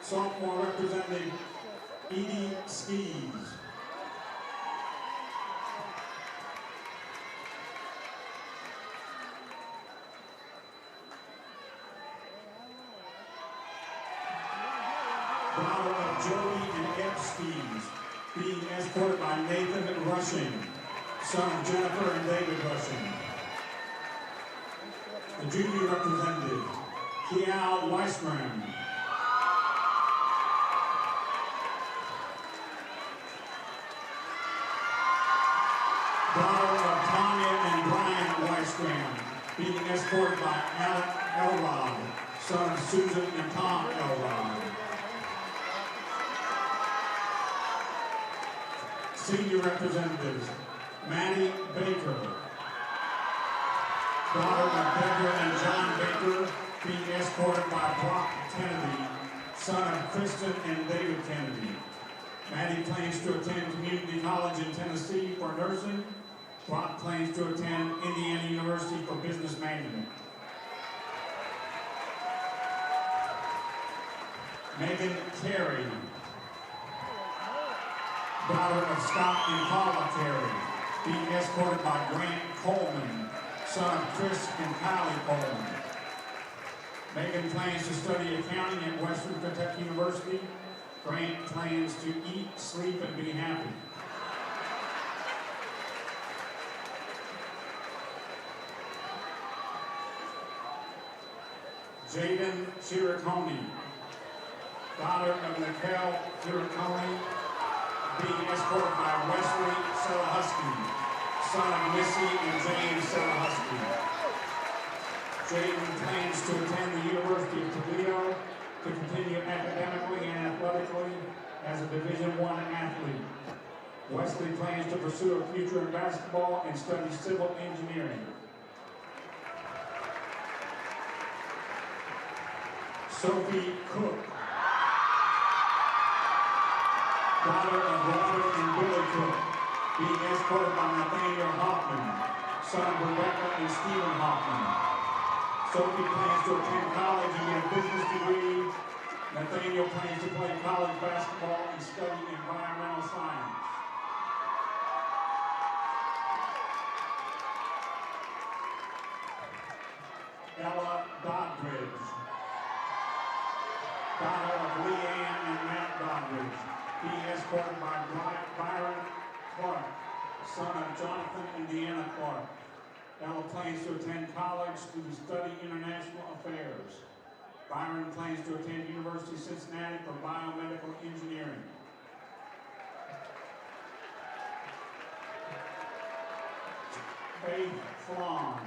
Sophomore representing Edie Skis. Daughter of Jody and Ed Skis, being escorted by Nathan Rushing, son of Jennifer and David Rushing. The junior representative, Kiao Weissgram. Daughter of Tanya and Brian Weissgram, being escorted by Alec Elrod, son of Susan and Tom Elrod. Senior representatives, Maddie Baker, daughter of Deborah and John Baker, being escorted by Brock Kennedy, son of Kristen and David Kennedy. Maddie plans to attend community college in Tennessee for nursing. Brock plans to attend Indiana University for business management. Megan Terry, daughter of Scott and Paula Terry, being escorted by Grant Coleman, son of Chris and Kylie Coleman. Megan plans to study accounting at Western Kentucky University. Grant plans to eat, sleep, and be happy. Jaden Chiricone, daughter of Nicole Chiricone, being escorted by Wesley Selahusky, son of Missy and James Selahusky. Jaden plans to attend the University of Toledo to continue academically and athletically as a Division I athlete. Wesley plans to pursue a future in basketball and study civil engineering. Sophie Cook, daughter of Robert and Billy Cook, being escorted by Nathaniel Hoffman, son of Rebecca and Stephen Hoffman. Sophie plans to attend college and get a business degree. Nathaniel plans to play college basketball and study environmental science. Ella Doddridge, daughter of Leanne and Matt Doddridge, being escorted by Byron Clark, son of Jonathan and Deanna Clark. Ella plans to attend college to study international affairs. Byron plans to attend University of Cincinnati for biomedical engineering. Faith Flon,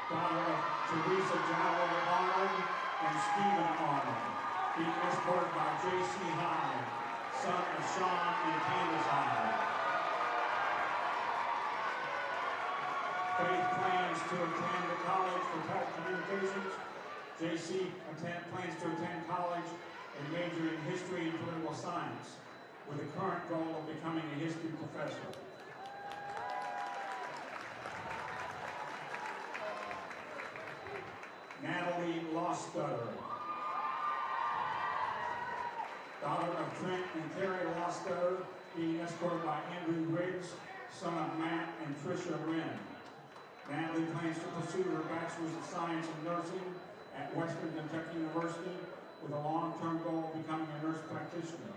daughter of Teresa Jowell Arnold and Stephen Arnold, being escorted by J.C. Hyde, son of Sean and Candace Hyde. Faith plans to attend the College for Telecommunications. J.C. plans to attend college and major in history and political science, with the current goal of becoming a history professor. Natalie Lostutter, daughter of Trent and Terry Lostutter, being escorted by Andrew Riggs, son of Matt and Tricia Wren. Natalie plans to pursue her Bachelor's of Science in Nursing at Western Kentucky University with a long-term goal of becoming a nurse practitioner.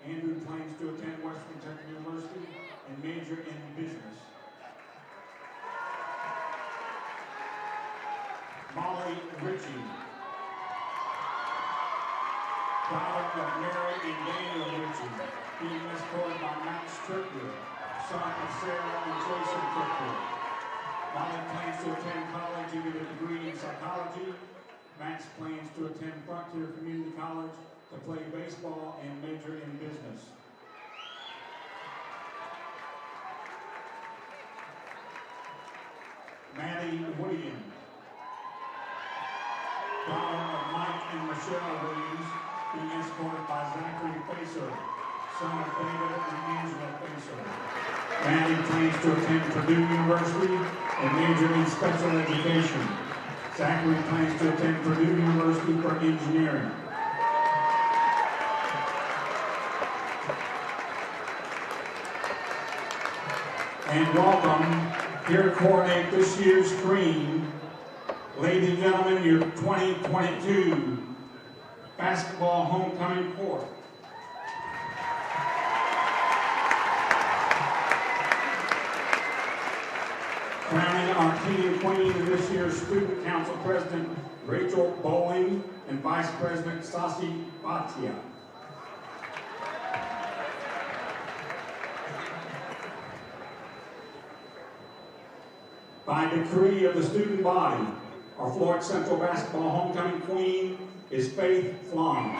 Andrew plans to attend Western Kentucky University and major in business. Molly Ritchie, daughter of Mary and Daniel Ritchie, being escorted by Max Trickler, son of Sarah and Jason Trickler. Molly plans to attend college and get a degree in psychology. Max plans to attend Frontier Community College to play baseball and major in business. Maddie Williams, daughter of Mike and Michelle Williams, being escorted by Zachary Facer, son of David and Angela Facer. Maddie plans to attend Purdue University and major in special education. Zachary plans to attend Purdue University for engineering. And welcome, here to coordinate this year's cream, ladies and gentlemen, your 2022 basketball homecoming court. Crowning our king and queen of this year's Student Council President, Rachel Bowling, and Vice President Sasi Bhatia. By decree of the student body, our Floyd Central basketball homecoming queen is Faith Flom.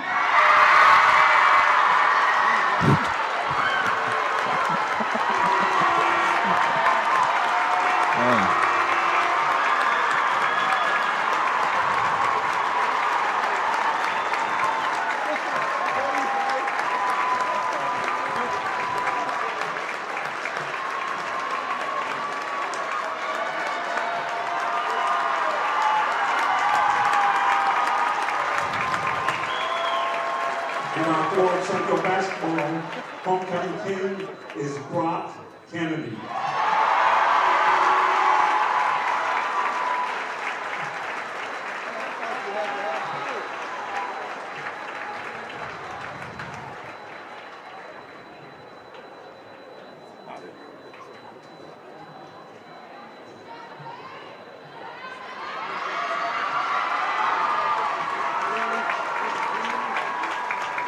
And our Floyd Central basketball homecoming king is Brock Kennedy.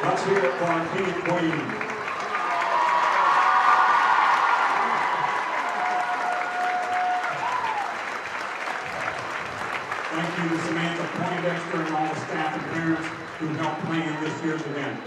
Let's hear it for our king and queen. Thank you to Samantha Poindexter and all the staff and parents who helped plan this year's event.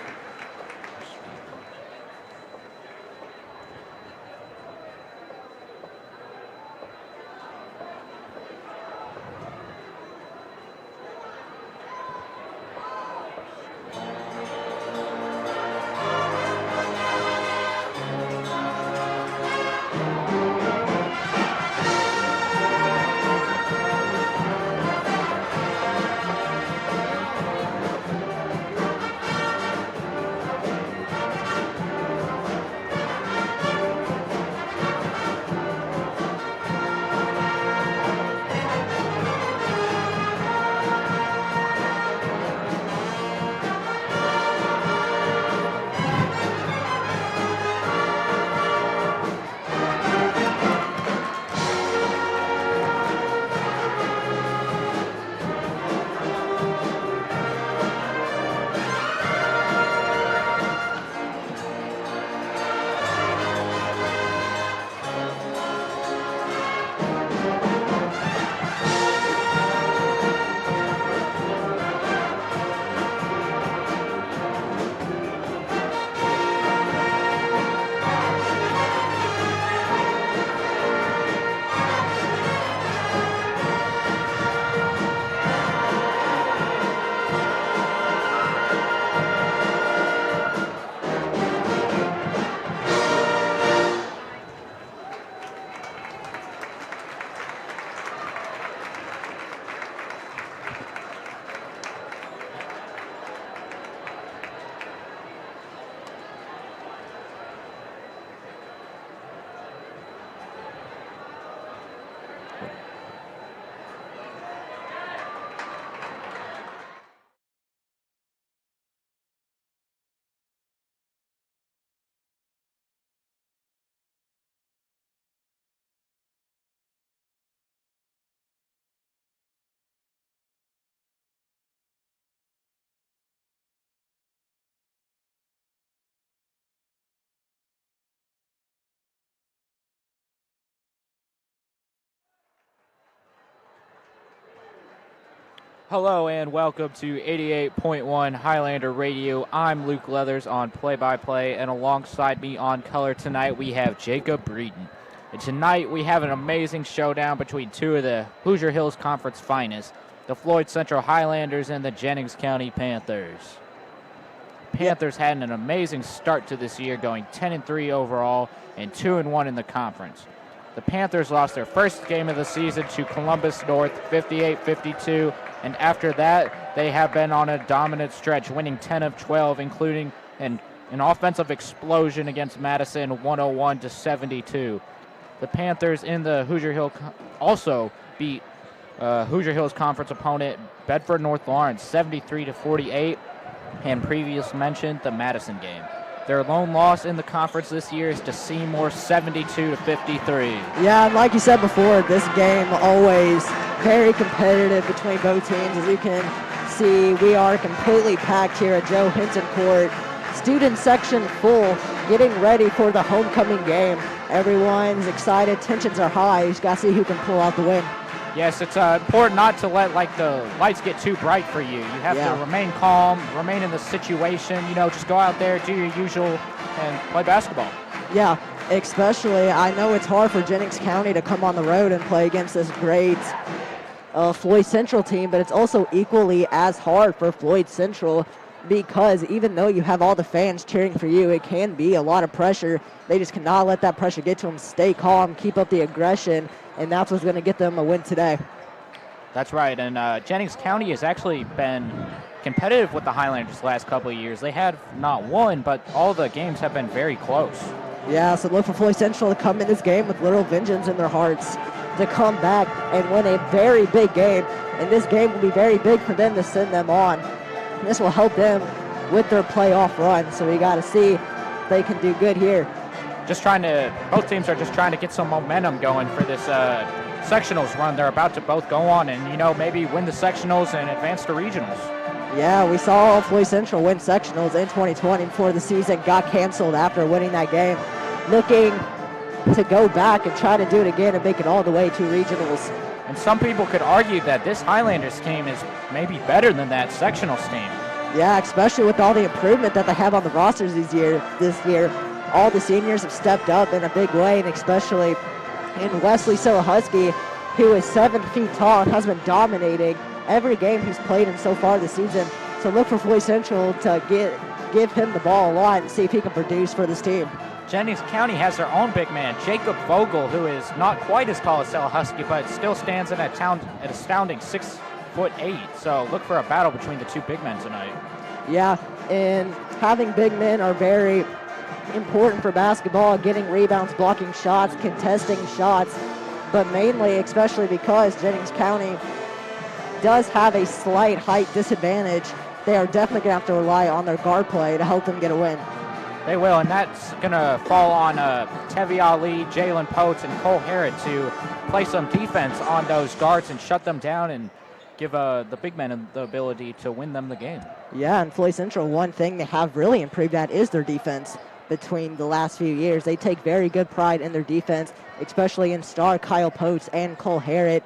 Hello and welcome to 88.1 Highlander Radio. I'm Luke Leathers on play-by-play, and alongside me on color tonight we have Jacob Breeden. And tonight we have an amazing showdown between two of the Hoosier Hills Conference finest, the Floyd Central Highlanders and the Jennings County Panthers. Panthers had an amazing start to this year, going 10-3 overall and 2-1 in the conference. The Panthers lost their first game of the season to Columbus North 58-52, and after that, they have been on a dominant stretch, winning 10 of 12, including an offensive explosion against Madison 101-72. The Panthers in the Hoosier Hill also beat Hoosier Hill's conference opponent, Bedford North Lawrence, 73-48, and previous mentioned the Madison game. Their lone loss in the conference this year is to Seymour, 72-53. Yeah, and like you said before, this game always very competitive between both teams. As you can see, we are completely packed here at Joe Hinton Court. Student section full, getting ready for the homecoming game. Everyone's excited, tensions are high. You just got to see who can pull out the win. Yes, it's important not to let the lights get too bright for you. You have to remain calm, remain in the situation, just go out there, do your usual, and play basketball. Yeah, especially, I know it's hard for Jennings County to come on the road and play against this great Floyd Central team, but it's also equally as hard for Floyd Central because even though you have all the fans cheering for you, it can be a lot of pressure. They just cannot let that pressure get to them. Stay calm, keep up the aggression, and that's what's going to get them a win today. That's right, and Jennings County has actually been competitive with the Highlanders the last couple of years. They have not won, but all the games have been very close. Yeah, so look for Floyd Central to come in this game with little vengeance in their hearts, to come back and win a very big game, and this game will be very big for them to send them on. This will help them with their playoff run, so we got to see if they can do good here. Both teams are just trying to get some momentum going for this sectionals run they're about to both go on and, maybe win the sectionals and advance to regionals. Yeah, we saw Floyd Central win sectionals in 2020 before the season got canceled after winning that game. Looking to go back and try to do it again and make it all the way to regionals. And some people could argue that this Highlanders team is maybe better than that sectionals team. Yeah, especially with all the improvement that they have on the rosters this year. All the seniors have stepped up in a big way, and especially in Wesley Silahusky, who is 7 feet tall and has been dominating every game he's played in so far this season. So look for Floyd Central to give him the ball a lot and see if he can produce for this team. Jennings County has their own big man, Jacob Vogel, who is not quite as tall as Silahusky, but still stands in an astounding 6'8". So look for a battle between the two big men tonight. Yeah, and having big men are very important for basketball, getting rebounds, blocking shots, contesting shots, but mainly, especially because Jennings County does have a slight height disadvantage, they are definitely going to have to rely on their guard play to help them get a win. They will, and that's going to fall on Tevi Ali, Jalen Potes, and Cole Harrod to play some defense on those guards and shut them down and give the big men the ability to win them the game. Yeah, and Floyd Central, one thing they have really improved at is their defense. Between the last few years, they take very good pride in their defense, especially in star Kyle Potes and Cole Harrod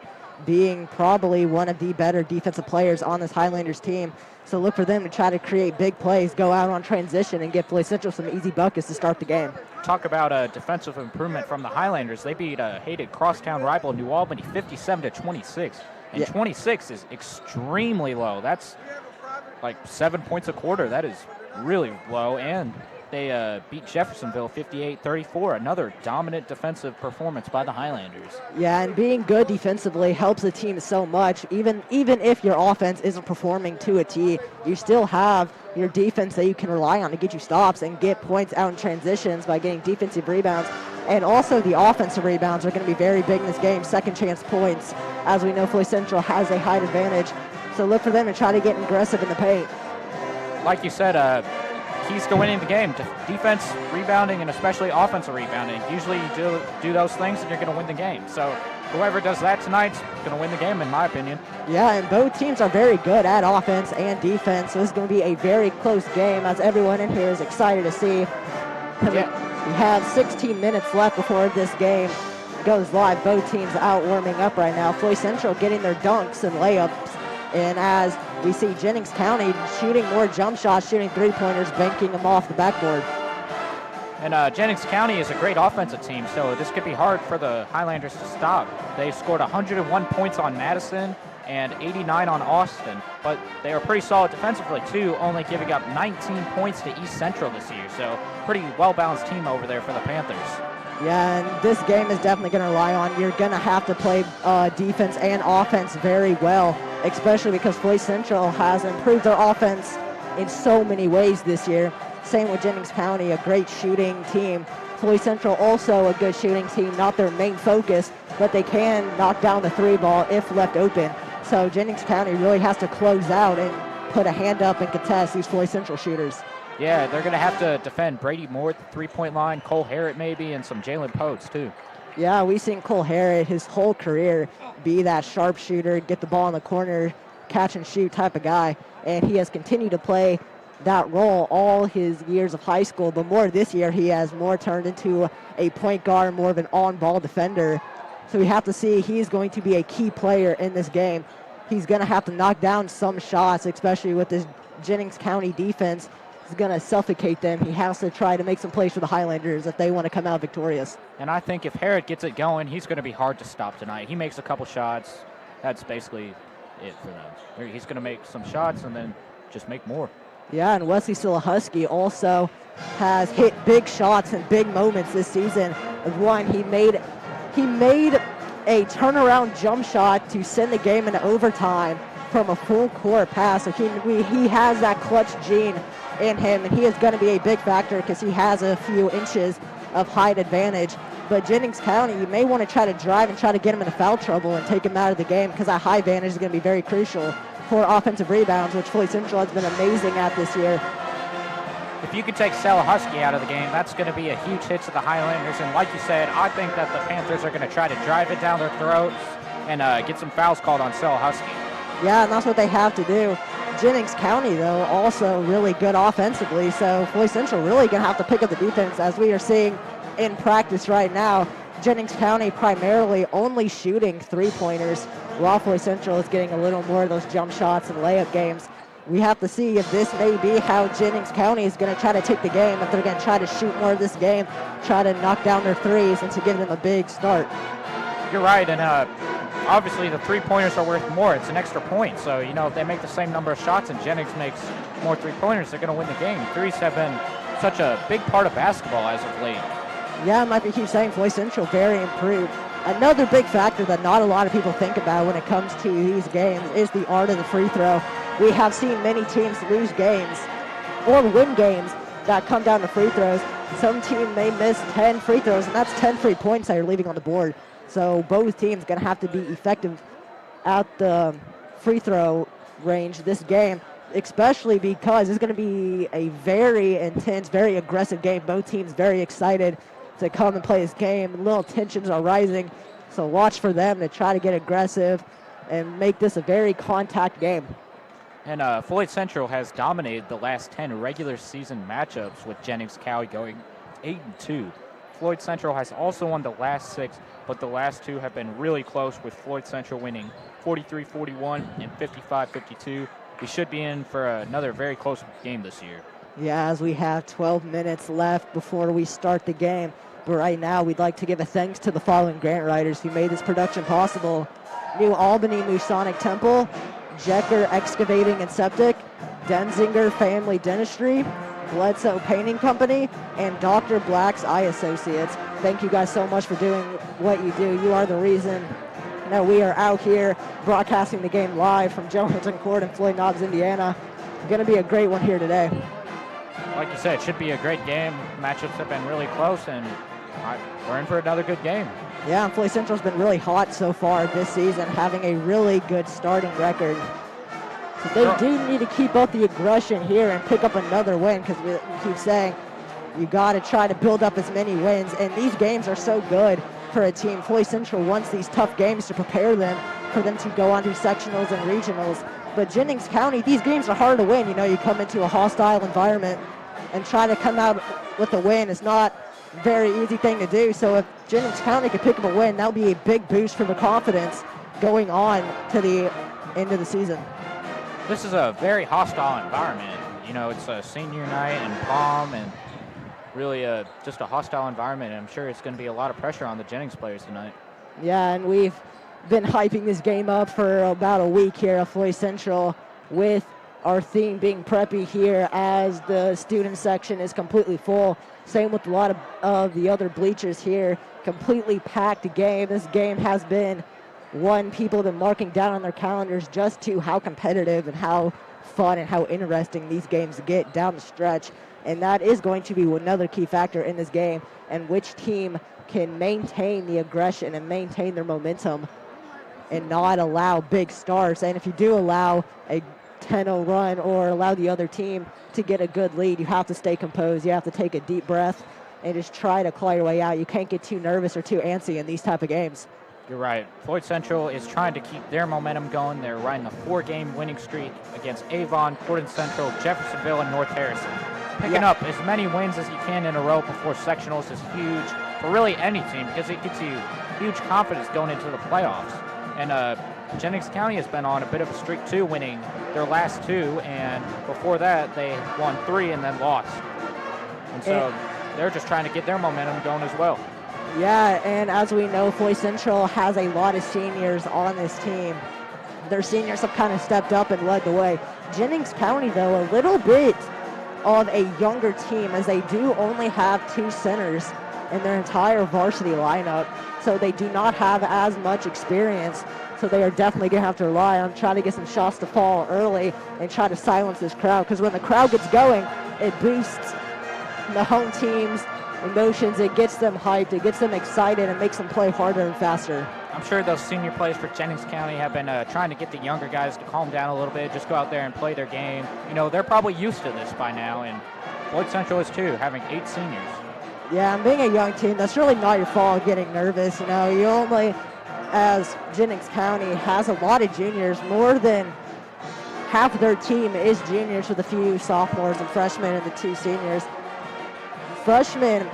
being probably one of the better defensive players on this Highlanders team. So look for them to try to create big plays, go out on transition, and give Floyd Central some easy buckets to start the game. Talk about defensive improvement from the Highlanders. They beat a hated crosstown rival New Albany 57-26. And 26 is extremely low. That's like 7 points a quarter. That is really low. And they beat Jeffersonville 58-34, another dominant defensive performance by the Highlanders. Yeah, and being good defensively helps the team so much. Even if your offense isn't performing to a T, you still have your defense that you can rely on to get you stops and get points out in transitions by getting defensive rebounds. And also the offensive rebounds are going to be very big in this game, second chance points. As we know, Floyd Central has a height advantage. So look for them to try to get aggressive in the paint. Like you said, keys to winning the game, defense, rebounding, and especially offensive rebounding. Usually you do those things and you're going to win the game. So whoever does that tonight's going to win the game, in my opinion. Yeah, and both teams are very good at offense and defense, so this is going to be a very close game, as everyone in here is excited to see. We have 16 minutes left before this game goes live. Both teams out warming up right now. Floyd Central getting their dunks and layups, and as we see Jennings County shooting more jump shots, shooting three-pointers, banking them off the backboard. And Jennings County is a great offensive team, so this could be hard for the Highlanders to stop. They scored 101 points on Madison and 89 on Austin, but they are pretty solid defensively too, only giving up 19 points to East Central this year, so pretty well-balanced team over there for the Panthers. Yeah, and this game is definitely going to rely on, you're going to have to play defense and offense very well, especially because Floyd Central has improved their offense in so many ways this year. Same with Jennings County, a great shooting team. Floyd Central also a good shooting team, not their main focus, but they can knock down the three ball if left open. So Jennings County really has to close out and put a hand up and contest these Floyd Central shooters. Yeah, they're going to have to defend Brady Moore at the three-point line, Cole Harrett maybe, and some Jalen Potes too. Yeah, we've seen Cole Harrett his whole career be that sharpshooter, get the ball in the corner, catch and shoot type of guy, and he has continued to play that role all his years of high school, but more this year he has more turned into a point guard, more of an on-ball defender. So we have to see he's going to be a key player in this game. He's going to have to knock down some shots, especially with this Jennings County defense. He's going to suffocate them. He has to try to make some plays for the Highlanders if they want to come out victorious. And I think if Harrod gets it going, he's going to be hard to stop tonight. He makes a couple shots. That's basically it for them. He's going to make some shots and then just make more. Yeah, and Wesley Silahusky also has hit big shots and big moments this season. One, he made a turnaround jump shot to send the game into overtime from a full court pass. So he has that clutch gene in him, and he is going to be a big factor because he has a few inches of height advantage. But Jennings County, you may want to try to drive and try to get him into foul trouble and take him out of the game because that high advantage is going to be very crucial for offensive rebounds, which Floyd Central has been amazing at this year. If you could take Silahusky out of the game, that's going to be a huge hit to the Highlanders. And like you said, I think that the Panthers are going to try to drive it down their throats and get some fouls called on Silahusky. Yeah, and that's what they have to do. Jennings County, though, also really good offensively. So Floyd Central really going to have to pick up the defense, as we are seeing in practice right now. Jennings County primarily only shooting three-pointers, while Floyd Central is getting a little more of those jump shots and layup games. We have to see if this may be how Jennings County is going to try to take the game, if they're going to try to shoot more of this game, try to knock down their threes, and to give them a big start. You're right, and obviously the three-pointers are worth more. It's an extra point, so, if they make the same number of shots and Jennings makes more three-pointers, they're going to win the game. Threes have been such a big part of basketball as of late. Yeah, like we keep saying, Floyd Central very improved. Another big factor that not a lot of people think about when it comes to these games is the art of the free throw. We have seen many teams lose games or win games that come down to free throws. Some team may miss 10 free throws, and that's 10 free points that you're leaving on the board. So both teams going to have to be effective at the free throw range this game, especially because it's going to be a very intense, very aggressive game. Both teams very excited to come and play this game. Little tensions are rising, so watch for them to try to get aggressive and make this a very contact game. And Floyd Central has dominated the last 10 regular season matchups with Jennings County going 8-2. Floyd Central has also won the last 6, but the last 2 have been really close, with Floyd Central winning 43-41 and 55-52. We should be in for another very close game this year. Yeah, as we have 12 minutes left before we start the game. But right now, we'd like to give a thanks to the following grant writers who made this production possible: New Albany Masonic Temple, Jecker Excavating and Septic, Denzinger Family Dentistry, Bledsoe Painting Company, and Dr. Black's Eye Associates. Thank you guys so much for doing what you do. You are the reason that we are out here broadcasting the game live from Joe Hilton Court in Floyd Knobs, Indiana. Going to be a great one here today. Like you said, it should be a great game. Matchups have been really close, and we're in for another good game. Yeah, and Floyd Central's been really hot so far this season, having a really good starting record. So they do need to keep up the aggression here and pick up another win, because we keep saying you got to try to build up as many wins, and these games are so good for a team. Floyd Central wants these tough games to prepare them for them to go on to sectionals and regionals. But Jennings County, these games are hard to win. You come into a hostile environment and try to come out with a win. It's not a very easy thing to do. So if Jennings County could pick up a win, that would be a big boost for the confidence going on to the end of the season. This is a very hostile environment. It's a senior night and prom, and really just a hostile environment. And I'm sure it's going to be a lot of pressure on the Jennings players tonight. Yeah, and we've been hyping this game up for about a week here at Floyd Central, with our theme being preppy here, as the student section is completely full. Same with a lot of the other bleachers here. Completely packed game. This game has been one people have been marking down on their calendars just to how competitive and how fun and how interesting these games get down the stretch. And that is going to be another key factor in this game, and which team can maintain the aggression and maintain their momentum and not allow big starts. And if you do allow a 10-0 run or allow the other team to get a good lead, you have to stay composed. You have to take a deep breath and just try to claw your way out. You can't get too nervous or too antsy in these type of games. You're right. Floyd Central is trying to keep their momentum going. They're riding a 4-game winning streak against Avon, Gordon Central, Jeffersonville, and North Harrison. Picking up as many wins as you can in a row before sectionals is huge for really any team, because it gives you huge confidence going into the playoffs. And Jennings County has been on a bit of a streak too, winning their last 2, and before that they won 3 and then lost. And so they're just trying to get their momentum going as well. Yeah, and as we know, Floyd Central has a lot of seniors on this team. Their seniors have kind of stepped up and led the way. Jennings County, though, a little bit of a younger team, as they do only have 2 centers in their entire varsity lineup, so they do not have as much experience. So they are definitely going to have to rely on trying to get some shots to fall early and try to silence this crowd, because when the crowd gets going, it boosts the home team's emotions. It gets them hyped, it gets them excited, and makes them play harder and faster. I'm sure those senior players for Jennings County have been trying to get the younger guys to calm down a little bit, just go out there and play their game. You know, they're probably used to this by now, and Floyd Central is too, having 8 seniors. Yeah, and being a young team, that's really not your fault getting nervous. You know, you only, as Jennings County has a lot of juniors, more than half of their team is juniors, with a few sophomores and freshmen and the 2 seniors. Freshmen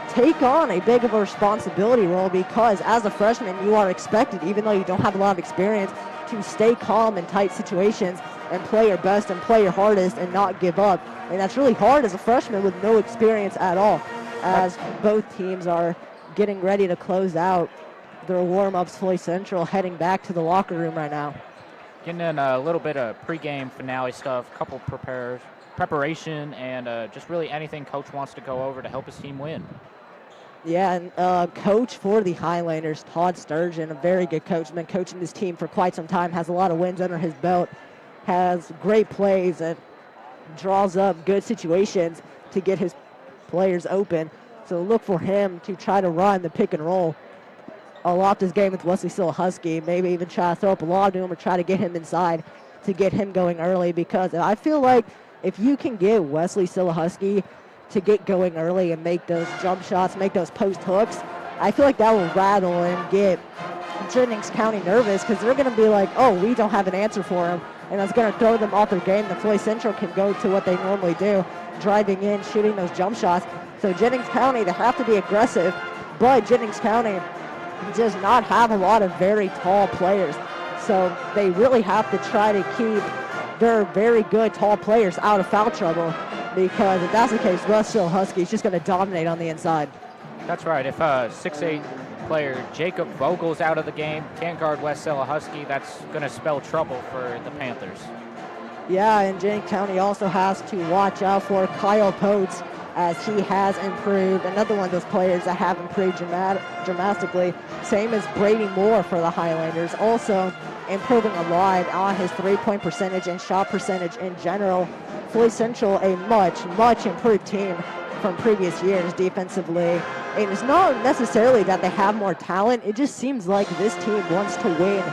take on a big of a responsibility role, because as a freshman you are expected, even though you don't have a lot of experience, to stay calm in tight situations and play your best and play your hardest and not give up. And that's really hard as a freshman with no experience at all, as both teams are getting ready to close out their warm-ups. Floyd Central heading back to the locker room right now. Getting in a little bit of pregame finale stuff, couple preparation, and just really anything coach wants to go over to help his team win. Yeah, and coach for the Highlanders, Todd Sturgeon, a very good coach, been coaching this team for quite some time, has a lot of wins under his belt, has great plays, and draws up good situations to get his players open. So look for him to try to run the pick and roll a lot this game with Wesley Silahusky, maybe even try to throw up a lob to him or try to get him inside to get him going early, because I feel like if you can get Wesley Silahusky to get going early and make those jump shots, make those post hooks, I feel like that will rattle and get Jennings County nervous, because they're going to be like, oh, we don't have an answer for him, and that's going to throw them off their game. The Floyd Central can go to what they normally do, driving in, shooting those jump shots. So Jennings County, they have to be aggressive, but Jennings County does not have a lot of very tall players. So they really have to try to keep their very good tall players out of foul trouble, because if that's the case, Russell Husky is just going to dominate on the inside. That's right. If 6'8" player Jacob Vogel's out of the game, can't guard West Husky, that's going to spell trouble for the Panthers. Yeah, and Jennings County also has to watch out for Kyle Potes, as he has improved. Another one of those players that have improved dramatically. Same as Brady Moore for the Highlanders, also improving a lot on his three-point percentage and shot percentage in general. Floyd Central, a much improved team from previous years defensively. And it's not necessarily that they have more talent, it just seems like this team wants to win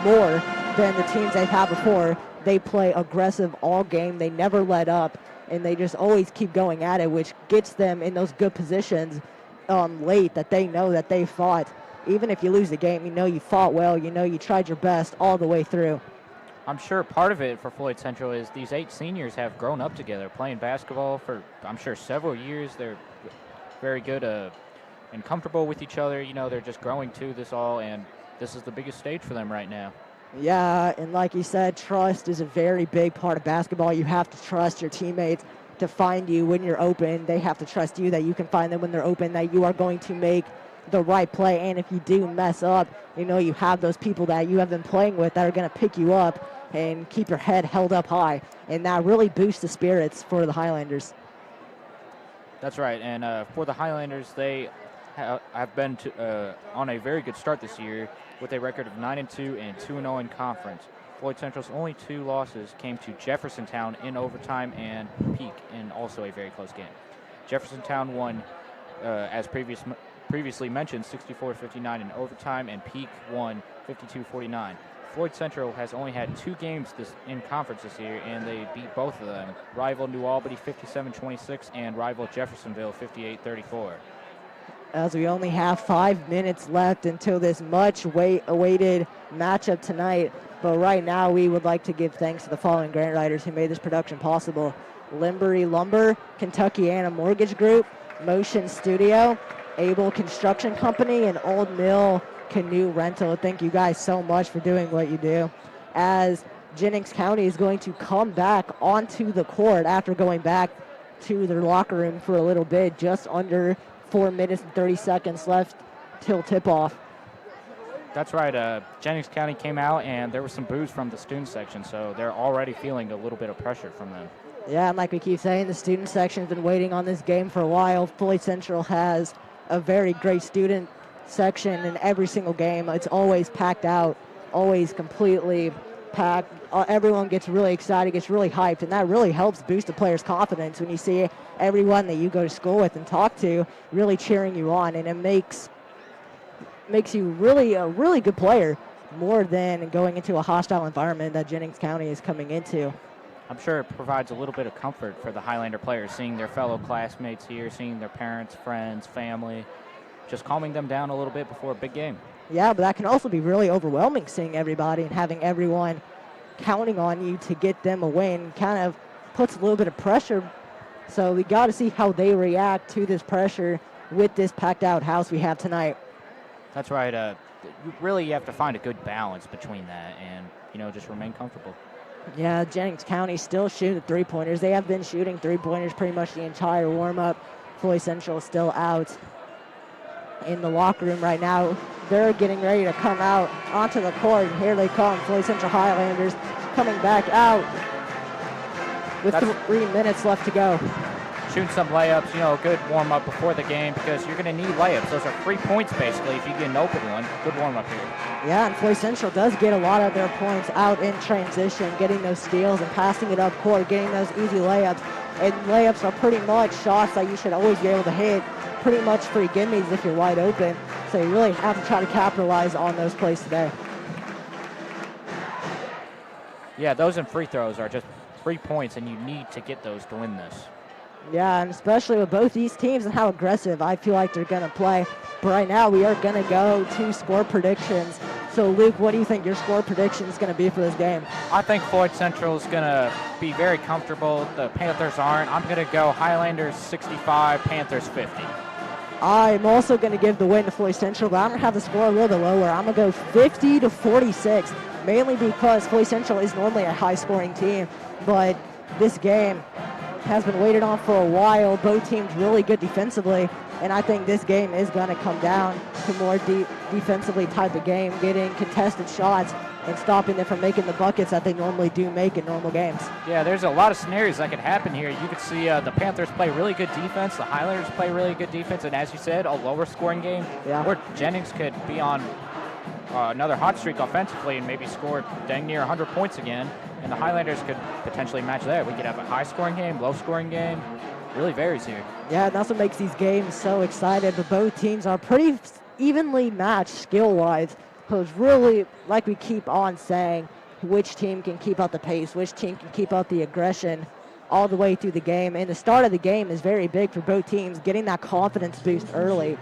more than the teams they've had before. They play aggressive all game, they never let up, and they just always keep going at it, which gets them in those good positions late, that they know that they fought. Even if you lose the game, you know you fought well, you know you tried your best all the way through. I'm sure part of it for Floyd Central is these 8 seniors have grown up together, playing basketball for, I'm sure, several years. They're very good and comfortable with each other. You know, they're just growing to this all, and this is the biggest stage for them right now. Yeah, and like you said, trust is a very big part of basketball. You have to trust your teammates to find you when you're open. They have to trust you that you can find them when they're open, that you are going to make the right play. And if you do mess up, you know you have those people that you have been playing with that are going to pick you up and keep your head held up high. And that really boosts the spirits for the Highlanders. That's right. And for the Highlanders, they have been on a very good start this year with a record of 9-2 and 2-0 in conference. Floyd Central's only 2 losses came to Jeffersontown in overtime and Peak in also a very close game. Jeffersontown won, as previously mentioned, 64-59 in overtime, and Peak won 52-49. Floyd Central has only had 2 games in conference this year, and they beat both of them. Rival New Albany 57-26 and rival Jeffersonville 58-34. As we only have 5 minutes left until this much awaited matchup tonight. But right now, we would like to give thanks to the following grant writers who made this production possible: Limbury Lumber, Kentuckiana Mortgage Group, Motion Studio, Able Construction Company, and Old Mill Canoe Rental. Thank you guys so much for doing what you do. As Jennings County is going to come back onto the court after going back to their locker room for a little bit, just under 4 minutes and 30 seconds left till tip-off. That's right. Jennings County came out, and there was some boos from the student section, so they're already feeling a little bit of pressure from them. Yeah, and like we keep saying, the student section has been waiting on this game for a while. Floyd Central has a very great student section in every single game. It's always packed out, always completely packed. Everyone gets really excited, gets really hyped, and that really helps boost the players' confidence when you see everyone that you go to school with and talk to really cheering you on, and it makes you really a really good player, more than going into a hostile environment that Jennings County is coming into. I'm sure it provides a little bit of comfort for the Highlander players, seeing their fellow classmates here, seeing their parents, friends, family, just calming them down a little bit before a big game. Yeah, but that can also be really overwhelming, seeing everybody and having everyone counting on you to get them a win. Kind of puts a little bit of pressure. So we got to see how they react to this pressure with this packed out house we have tonight. That's right. You have to find a good balance between that and, just remain comfortable. Yeah, Jennings County still shooting 3-pointers. They have been shooting 3-pointers pretty much the entire warm-up. Floyd Central still out in the locker room right now. They're getting ready to come out onto the court, and here they come. Floyd Central Highlanders coming back out with 3 minutes left to go. Shooting some layups, a good warm-up before the game, because you're going to need layups. Those are 3 points, basically, if you get an open one. Good warm-up here. Yeah, and Floyd Central does get a lot of their points out in transition, getting those steals and passing it up court, getting those easy layups. And layups are pretty much shots that you should always be able to hit, pretty much free gimmies if you're wide open. So you really have to try to capitalize on those plays today. Yeah, those and free throws are just 3 points, and you need to get those to win this. Yeah, and especially with both these teams and how aggressive I feel like they're going to play. But right now we are going to go to score predictions. So, Luke, what do you think your score prediction is going to be for this game? I think Floyd Central is going to be very comfortable. The Panthers aren't. I'm going to go Highlanders 65, Panthers 50. I'm also going to give the win to Floyd Central, but I'm going to have the score a little bit lower. I'm going to go 50-46, mainly because Floyd Central is normally a high-scoring team. But this game has been waited on for a while. Both teams really good defensively, and I think this game is going to come down to more defensively type of game, getting contested shots and stopping them from making the buckets that they normally do make in normal games. Yeah, there's a lot of scenarios that could happen here. You could see the Panthers play really good defense, the Highlanders play really good defense, and as you said, a lower scoring game, where Jennings could be on another hot streak offensively and maybe score dang near 100 points again, and the Highlanders could potentially match that. We could have a high-scoring game, low-scoring game. Really varies here. Yeah, and that's what makes these games so exciting. But both teams are pretty evenly matched skill-wise. So it's really, like we keep on saying, which team can keep up the pace, which team can keep up the aggression all the way through the game. And the start of the game is very big for both teams. Getting that confidence boost early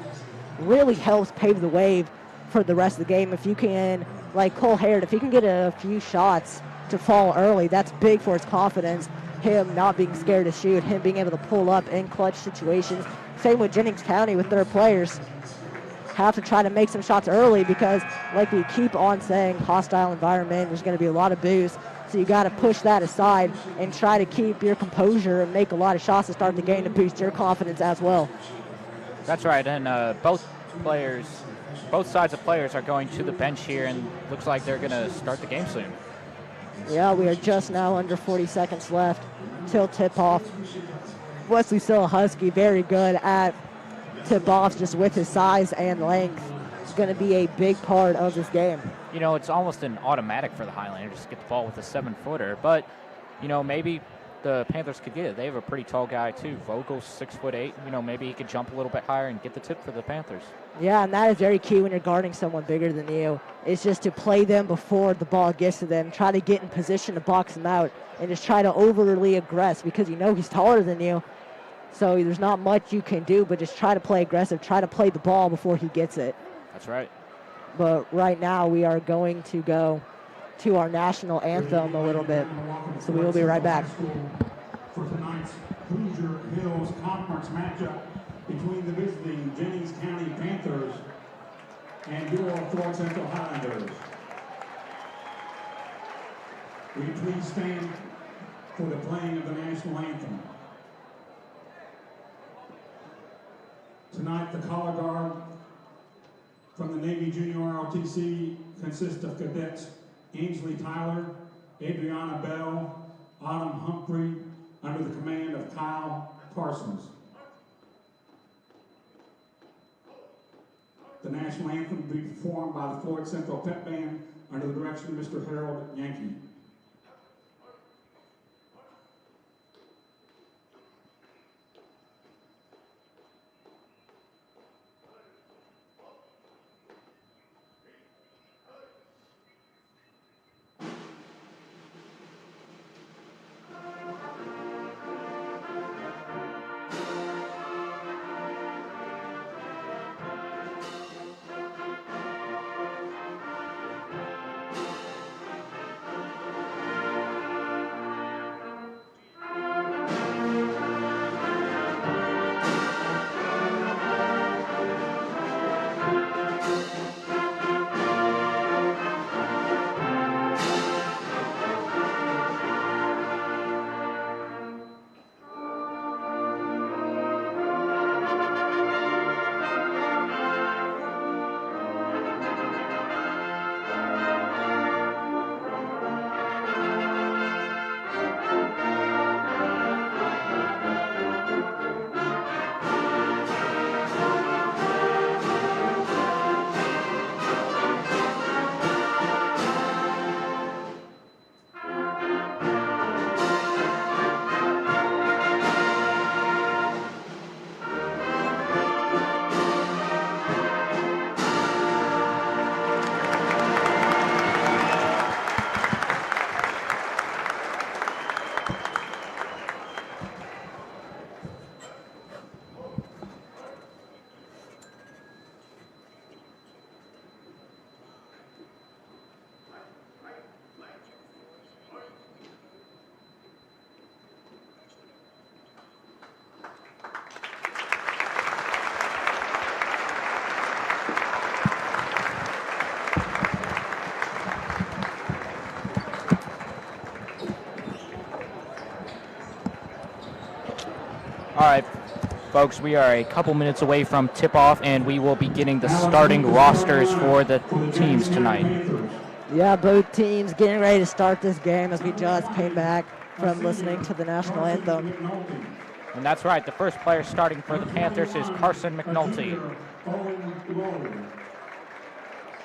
really helps pave the way for the rest of the game. If you can, like Cole Harrod, if he can get a few shots to fall early, that's big for his confidence. Him not being scared to shoot, him being able to pull up in clutch situations. Same with Jennings County with their players. Have to try to make some shots early because, like we keep on saying, hostile environment, there's going to be a lot of boos. So you got to push that aside and try to keep your composure and make a lot of shots to start the game to boost your confidence as well. That's right, and both sides of players are going to the bench here, and looks like they're going to start the game soon. Yeah, we are just now under 40 seconds left till tip-off. Wesley Sill Husky very good at tip-offs just with his size and length. going to be a big part of this game. You know, it's almost an automatic for the Highlanders to get the ball with a 7-footer, but, you know, maybe the Panthers could get it. They have a pretty tall guy, too. Vogel's 6'8". You know, maybe he could jump a little bit higher and get the tip for the Panthers. Yeah, and that is very key when you're guarding someone bigger than you. It's just to play them before the ball gets to them, try to get in position to box them out, and just try to overly aggress because you know he's taller than you. So there's not much you can do, but just try to play aggressive, try to play the ball before he gets it. That's right. But right now we are going to go to our national anthem a little bit. So we will be right back. For tonight's Hoosier Hills Conference matchup between the visiting Jennings County Panthers and your Floyd Central Highlanders. Will you please stand for the playing of the national anthem? Tonight, the color guard from the Navy Junior ROTC consists of cadets Ainsley Tyler, Adriana Bell, Autumn Humphrey, under the command of Kyle Parsons. The national anthem will be performed by the Floyd Central Pep Band under the direction of Mr. Harold Yankee. All right, folks, we are a couple minutes away from tip-off, and we will be getting the starting rosters for the teams tonight. Yeah, both teams getting ready to start this game as we just came back from listening to the national anthem. And that's right, the first player starting for the Panthers is Carson McNulty.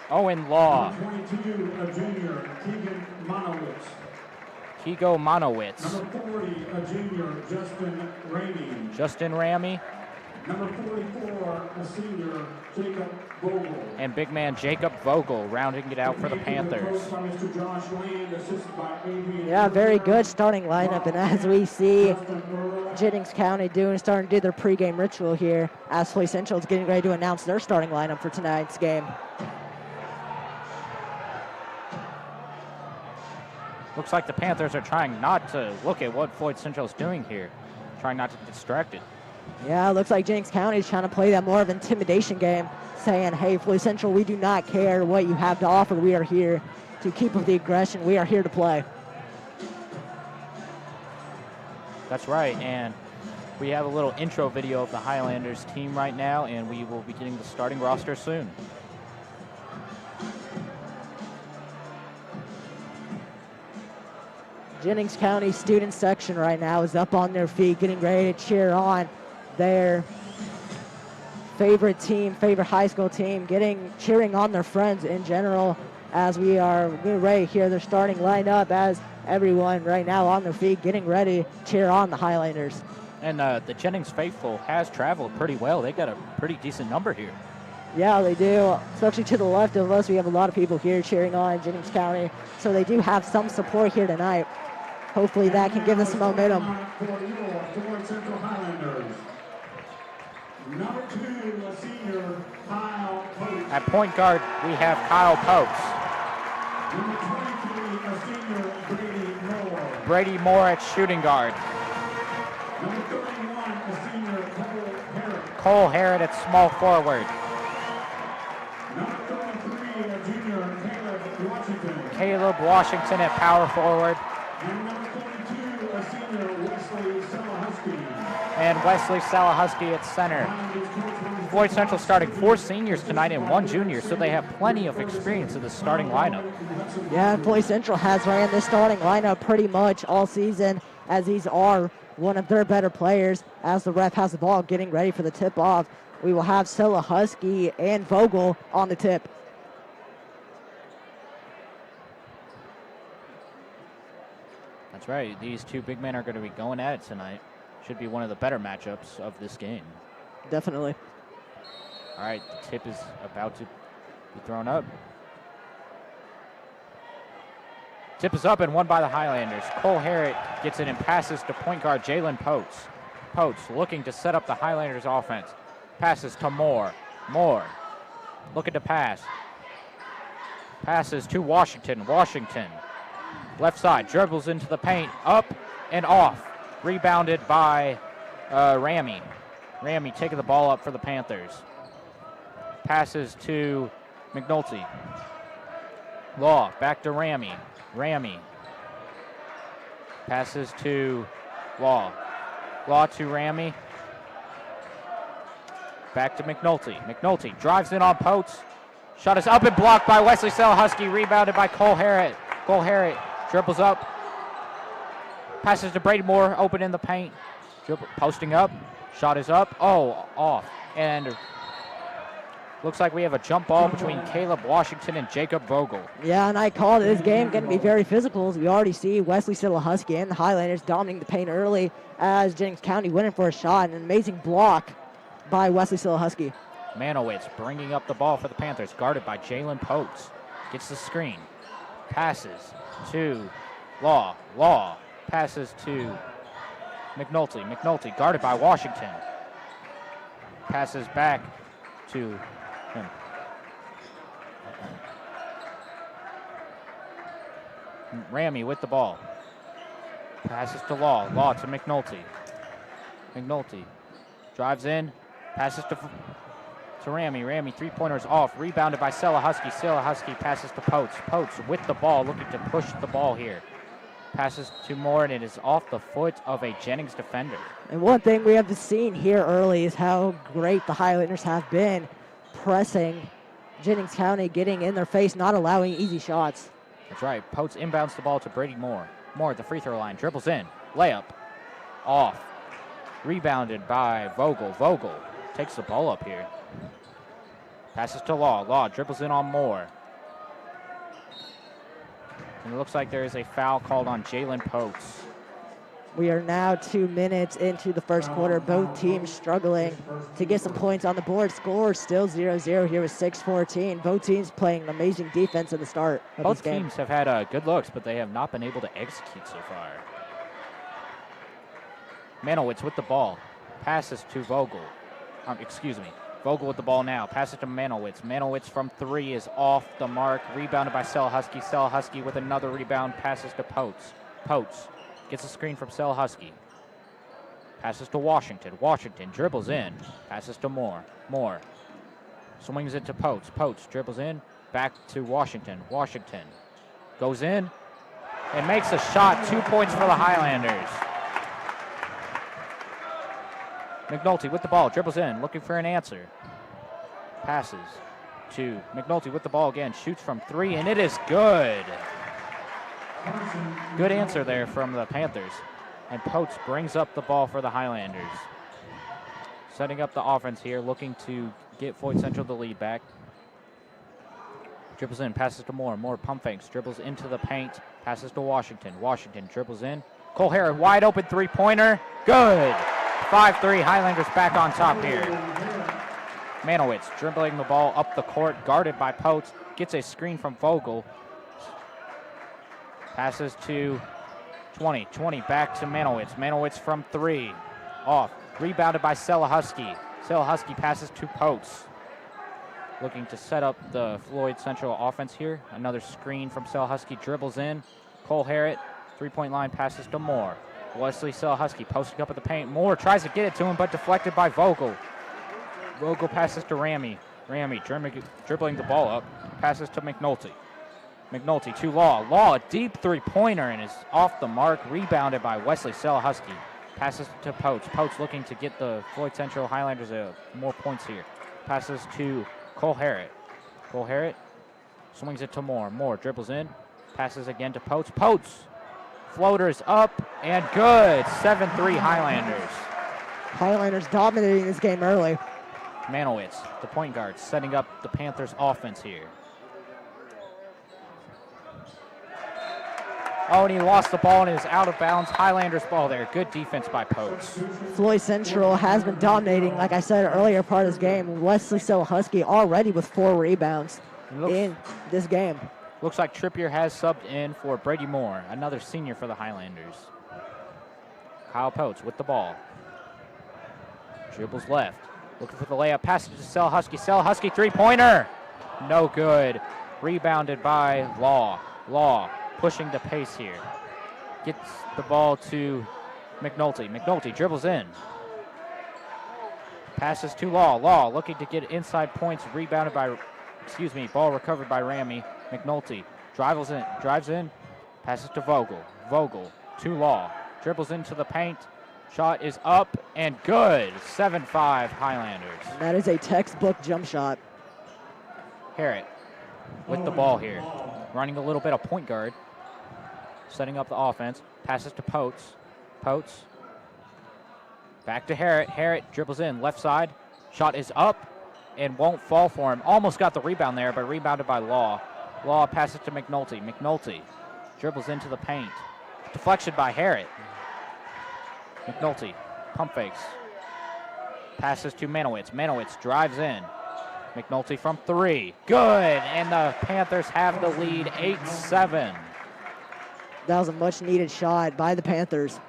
Owen Law. 22, a junior, Kigo Monowitz. Number 40, a junior, Justin Ramey. Number 44, a senior, Jacob Vogel. And big man Jacob Vogel rounding it out for the Panthers. Yeah, very good starting lineup. And as we see Jennings County starting to do their pregame ritual here, as Floyd Central is getting ready to announce their starting lineup for tonight's game. Looks like the Panthers are trying not to look at what Floyd Central is doing here, trying not to get distracted. Yeah, it looks like Jennings County is trying to play that more of an intimidation game, saying, hey, Floyd Central, we do not care what you have to offer. We are here to keep up the aggression. We are here to play. That's right, and we have a little intro video of the Highlanders team right now, and we will be getting the starting roster soon. Jennings County student section right now is up on their feet, getting ready to cheer on their favorite team, favorite high school team, cheering on their friends in general as we are getting ready here. They're starting lineup as everyone right now on their feet getting ready to cheer on the Highlanders. And the Jennings faithful has traveled pretty well. They got a pretty decent number here. Yeah, they do. Especially to the left of us, we have a lot of people here cheering on Jennings County. So they do have some support here tonight. Hopefully that can give us some momentum. Number 2, a senior, Kyle Popes. At point guard, we have Kyle Popes. Number 23, a senior, Brady Moore. Brady Moore at shooting guard. Number 31, a senior, Cole Harrod. Cole Harrod at small forward. Number 33, a junior, Caleb Washington. Caleb Washington at power forward. And number 22, a senior, Wesley Salahusky. And Wesley Salahusky at center. Floyd Central starting 4 seniors tonight and 1 junior, so they have plenty of experience in the starting lineup. Yeah, and Floyd Central has ran this starting lineup pretty much all season, as these are one of their better players. As the ref has the ball getting ready for the tip-off, we will have Salahusky and Vogel on the tip. That's right. These 2 big men are going to be going at it tonight. Should be one of the better matchups of this game. Definitely. All right, the tip is about to be thrown up. Tip is up and won by the Highlanders. Cole Harrod gets it and passes to point guard Jalen Potes. Potes looking to set up the Highlanders offense. Passes to Moore. Moore looking to pass. Passes to Washington. Washington. Left side, dribbles into the paint, up and off. Rebounded by Ramey. Ramey taking the ball up for the Panthers. Passes to McNulty. Law, back to Ramey. Ramey. Passes to Law. Law to Ramey. Back to McNulty. McNulty drives in on Potes. Shot is up and blocked by Wesley Salahusky. Rebounded by Cole Harrod. Cole Harrod dribbles up. Passes to Brady Moore, open in the paint. Posting up. Shot is up. Oh, off. And looks like we have a jump ball between Caleb Washington and Jacob Vogel. Yeah, and I called this game going to be very physical, as we already see Wesley Salahusky and the Highlanders dominating the paint early as Jennings County went in for a shot. An amazing block by Wesley Salahusky. Manowitz bringing up the ball for the Panthers, guarded by Jalen Potes. Gets the screen. Passes to Law. Law passes to McNulty. McNulty guarded by Washington. Passes back to him. Ramey with the ball. Passes to Law. Law to McNulty. McNulty drives in. Passes to Ramey. Ramey, three-pointers off. Rebounded by Salahusky. Salahusky passes to Potes. Potes with the ball, looking to push the ball here. Passes to Moore, and it is off the foot of a Jennings defender. And one thing we have seen here early is how great the Highlanders have been pressing Jennings County, getting in their face, not allowing easy shots. That's right. Potes inbounds the ball to Brady Moore. Moore at the free throw line. Dribbles in. Layup. Off. Rebounded by Vogel. Vogel takes the ball up here. Passes to Law. Law dribbles in on Moore. And it looks like there is a foul called on Jalen Potes. We are now 2 minutes into the first quarter. Both teams struggling to get some points on the board. Score still 0-0 here with 6:14. Both teams playing amazing defense at the start of Both this game. teams have had good looks, but they have not been able to execute so far. Manowitz with the ball. Passes to Vogel. Vogel with the ball now. Passes to Manowitz. Manowitz from three is off the mark. Rebounded by Salahusky. Salahusky with another rebound. Passes to Potes. Potes gets a screen from Salahusky. Passes to Washington. Washington dribbles in. Passes to Moore. Moore swings it to Potes. Potes dribbles in. Back to Washington. Washington goes in and makes a shot. 2 points for the Highlanders. McNulty with the ball, dribbles in, looking for an answer. Passes to McNulty with the ball again, shoots from three, and it is good. Good answer there from the Panthers. And Potes brings up the ball for the Highlanders. setting up the offense here, looking to get Floyd Central the lead back. Dribbles in, passes to Moore. Moore pump fakes, dribbles into the paint, passes to Washington. Washington dribbles in. Cole Harrod, wide open three-pointer. Good. 5-3, Highlanders back on top here. Manowitz dribbling the ball up the court, guarded by Potes. Gets a screen from Vogel. Passes to 20. 20 back to Manowitz. Manowitz from 3. Off. Rebounded by Selahusky. Selahusky passes to Potes. Looking to set up the Floyd Central offense here. Another screen from Selahusky. Dribbles in. Cole Harrod. Three-point line passes to Moore. Wesley Selahusky posting up at the paint. Moore tries to get it to him, but deflected by Vogel. Vogel passes to Ramey. Ramey dribbling the ball up. Passes to McNulty. McNulty to Law. Law, a deep three-pointer and is off the mark. Rebounded by Wesley Selahusky. Passes to Potes. Potes looking to get the Floyd Central Highlanders more points here. Passes to Cole Harrod. Cole Harrod swings it to Moore. Moore dribbles in. Passes again to Potes. Potes. Floaters up and good. 7-3 Highlanders. Highlanders dominating this game early. Manowitz, the point guard, setting up the Panthers offense here. Oh, and he lost the ball and is out of bounds. Highlanders ball there. Good defense by Potes. Floyd Central has been dominating, like I said earlier, part of this game. Wesley Selahusky already with 4 rebounds in this game. Looks like Trippier has subbed in for Brady Moore, another senior for the Highlanders. Kyle Potes with the ball. Dribbles left. Looking for the layup. Passes to Selahusky. Selahusky three-pointer. No good. Rebounded by Law. Law pushing the pace here. Gets the ball to McNulty. McNulty dribbles in. Passes to Law. Law looking to get inside points. Rebounded by, ball recovered by Ramey. McNulty drives in. Passes to Vogel. Vogel to Law. Dribbles into the paint. Shot is up and good. 7-5 Highlanders. That is a textbook jump shot. Harrod with the ball here. Running a little bit of point guard. Setting up the offense. Passes to Potes. Potes. Back to Harrod. Harrod dribbles in. Left side. Shot is up and won't fall for him. Almost got the rebound there, but rebounded by Law. Law passes to McNulty. McNulty dribbles into the paint. Deflection by Harrod. McNulty pump fakes. Passes to Manowitz. Manowitz drives in. McNulty from 3. Good. And the Panthers have the lead 8-7. That was a much-needed shot by the Panthers.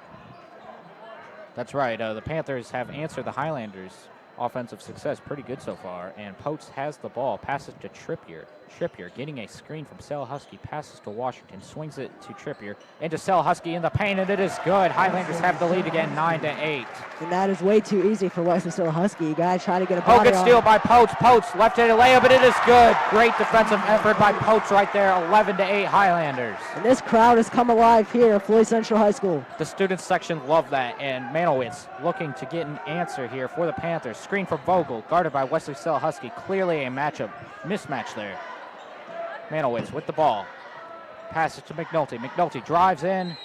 That's right. The Panthers have answered the Highlanders' offensive success pretty good so far. And Potes has the ball. Passes to Trippier. Trippier getting a screen from Selahusky. Passes to Washington. Swings it to Trippier. Into Selahusky in the paint, and it is good. Highlanders have the lead again, 9-8. And that is way too easy for Wesley Selahusky. You got to try to get a Oh, body good on. steal by Potes. Potes left-handed layup, but it is good. Great defensive effort by Potes right there. 11-8 Highlanders. And this crowd has come alive here at Floyd Central High School. The students section love that, and Manowitz looking to get an answer here for the Panthers. Screen for Vogel, guarded by Wesley Selahusky. Clearly a mismatch there. Manowitz with the ball. Passes to McNulty. McNulty drives in.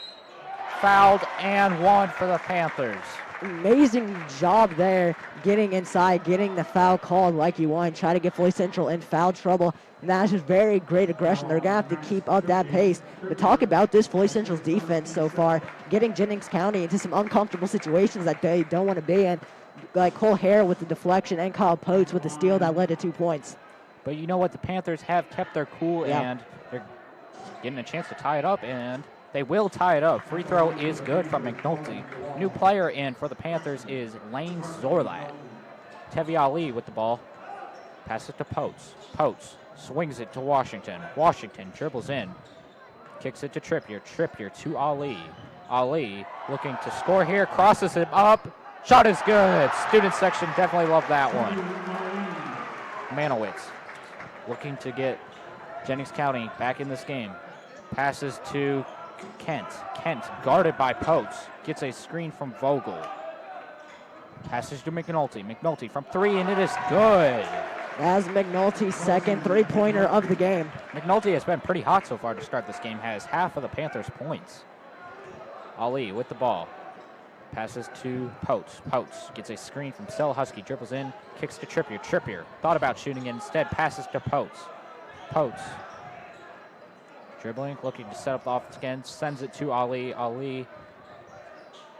Fouled and one for the Panthers. Amazing job there, getting inside, getting the foul called like you want, try to get Floyd Central in foul trouble. And that's just very great aggression. They're going to have to keep up that pace. But talk about this Floyd Central's defense so far, getting Jennings County into some uncomfortable situations that they don't want to be in, like Cole Harrod with the deflection and Kyle Potes with the steal that led to 2 points. But you know what? The Panthers have kept their cool, and they're getting a chance to tie it up, and they will tie it up. Free throw is good from McNulty. New player in for the Panthers is Lane Zorlat. Tevi Ali with the ball. Passes to Potes. Potes swings it to Washington. Washington dribbles in. Kicks it to Trippier. Trippier to Ali. Ali looking to score here. Crosses it up. Shot is good. Student section definitely love that one. Manowitz looking to get Jennings County back in this game. Passes to Kent. Kent guarded by Potes. Gets a screen from Vogel. Passes to McNulty. McNulty from 3, and it is good. That's McNulty's second three-pointer of the game. McNulty has been pretty hot so far to start this game. Has half of the Panthers' points. Ali with the ball. Passes to Potes. Potes gets a screen from Husky, dribbles in, kicks to Trippier. Trippier thought about shooting it, instead passes to Potes. Potes dribbling, looking to set up the offense again, sends it to Ali. Ali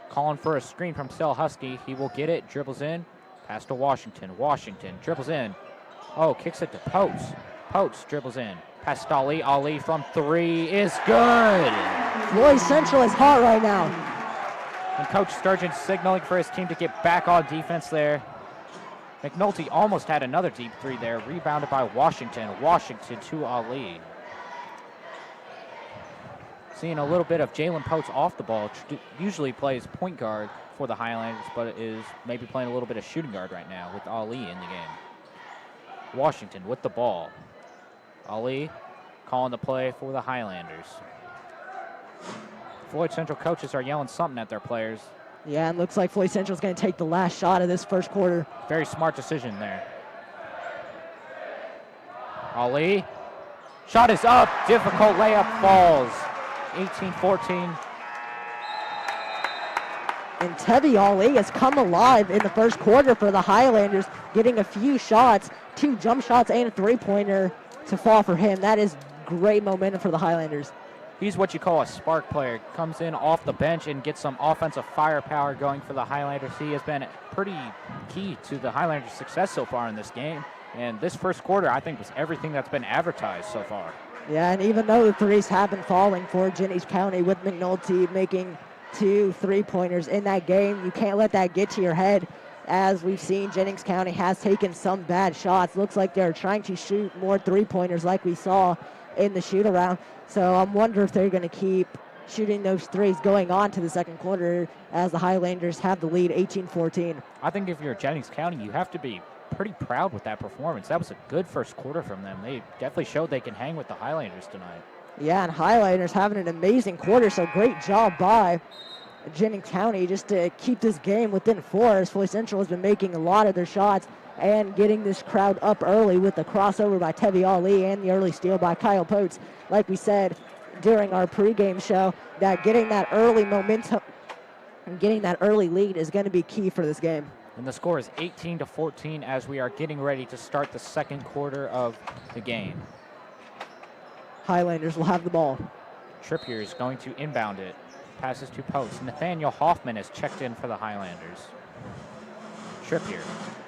calling for a screen from Husky. He will get it, dribbles in, pass to Washington. Washington dribbles in. Oh, kicks it to Potes. Potes dribbles in, pass to Ali. Ali from 3 is good. Floyd Central is hot right now. And Coach Sturgeon signaling for his team to get back on defense there. McNulty almost had another deep 3 there, rebounded by Washington. Washington to Ali. Seeing a little bit of Jalen Potes off the ball. Usually plays point guard for the Highlanders, but is maybe playing a little bit of shooting guard right now with Ali in the game. Washington with the ball. Ali calling the play for the Highlanders. Floyd Central coaches are yelling something at their players. Yeah, and looks like Floyd Central is going to take the last shot of this first quarter. Very smart decision there. Ali. Shot is up. Difficult layup falls. 18-14. And Tevi Ali has come alive in the first quarter for the Highlanders, getting a few shots, 2 jump shots and a 3-pointer to fall for him. That is great momentum for the Highlanders. He's what you call a spark player. Comes in off the bench and gets some offensive firepower going for the Highlanders. He has been pretty key to the Highlanders' success so far in this game. And this first quarter, I think, was everything that's been advertised so far. Yeah, and even though the threes have been falling for Jennings County with McNulty making 2 3-pointers in that game, you can't let that get to your head. As we've seen, Jennings County has taken some bad shots. Looks like they're trying to shoot more 3-pointers like we saw in the shoot-around. So I'm wondering if they're going to keep shooting those threes going on to the second quarter as the Highlanders have the lead 18-14. I think if you're Jennings County, you have to be pretty proud with that performance. That was a good first quarter from them. They definitely showed they can hang with the Highlanders tonight. Yeah, and Highlanders having an amazing quarter, so great job by Jennings County just to keep this game within 4, as Floyd Central has been making a lot of their shots and getting this crowd up early with the crossover by Tevi Ali and the early steal by Kyle Potes. Like we said during our pregame show, that getting that early momentum and getting that early lead is going to be key for this game. And the score is 18-14 as we are getting ready to start the second quarter of the game. Highlanders will have the ball. Trippier is going to inbound it. Passes to Potes. Nathaniel Hoffman has checked in for the Highlanders. Trippier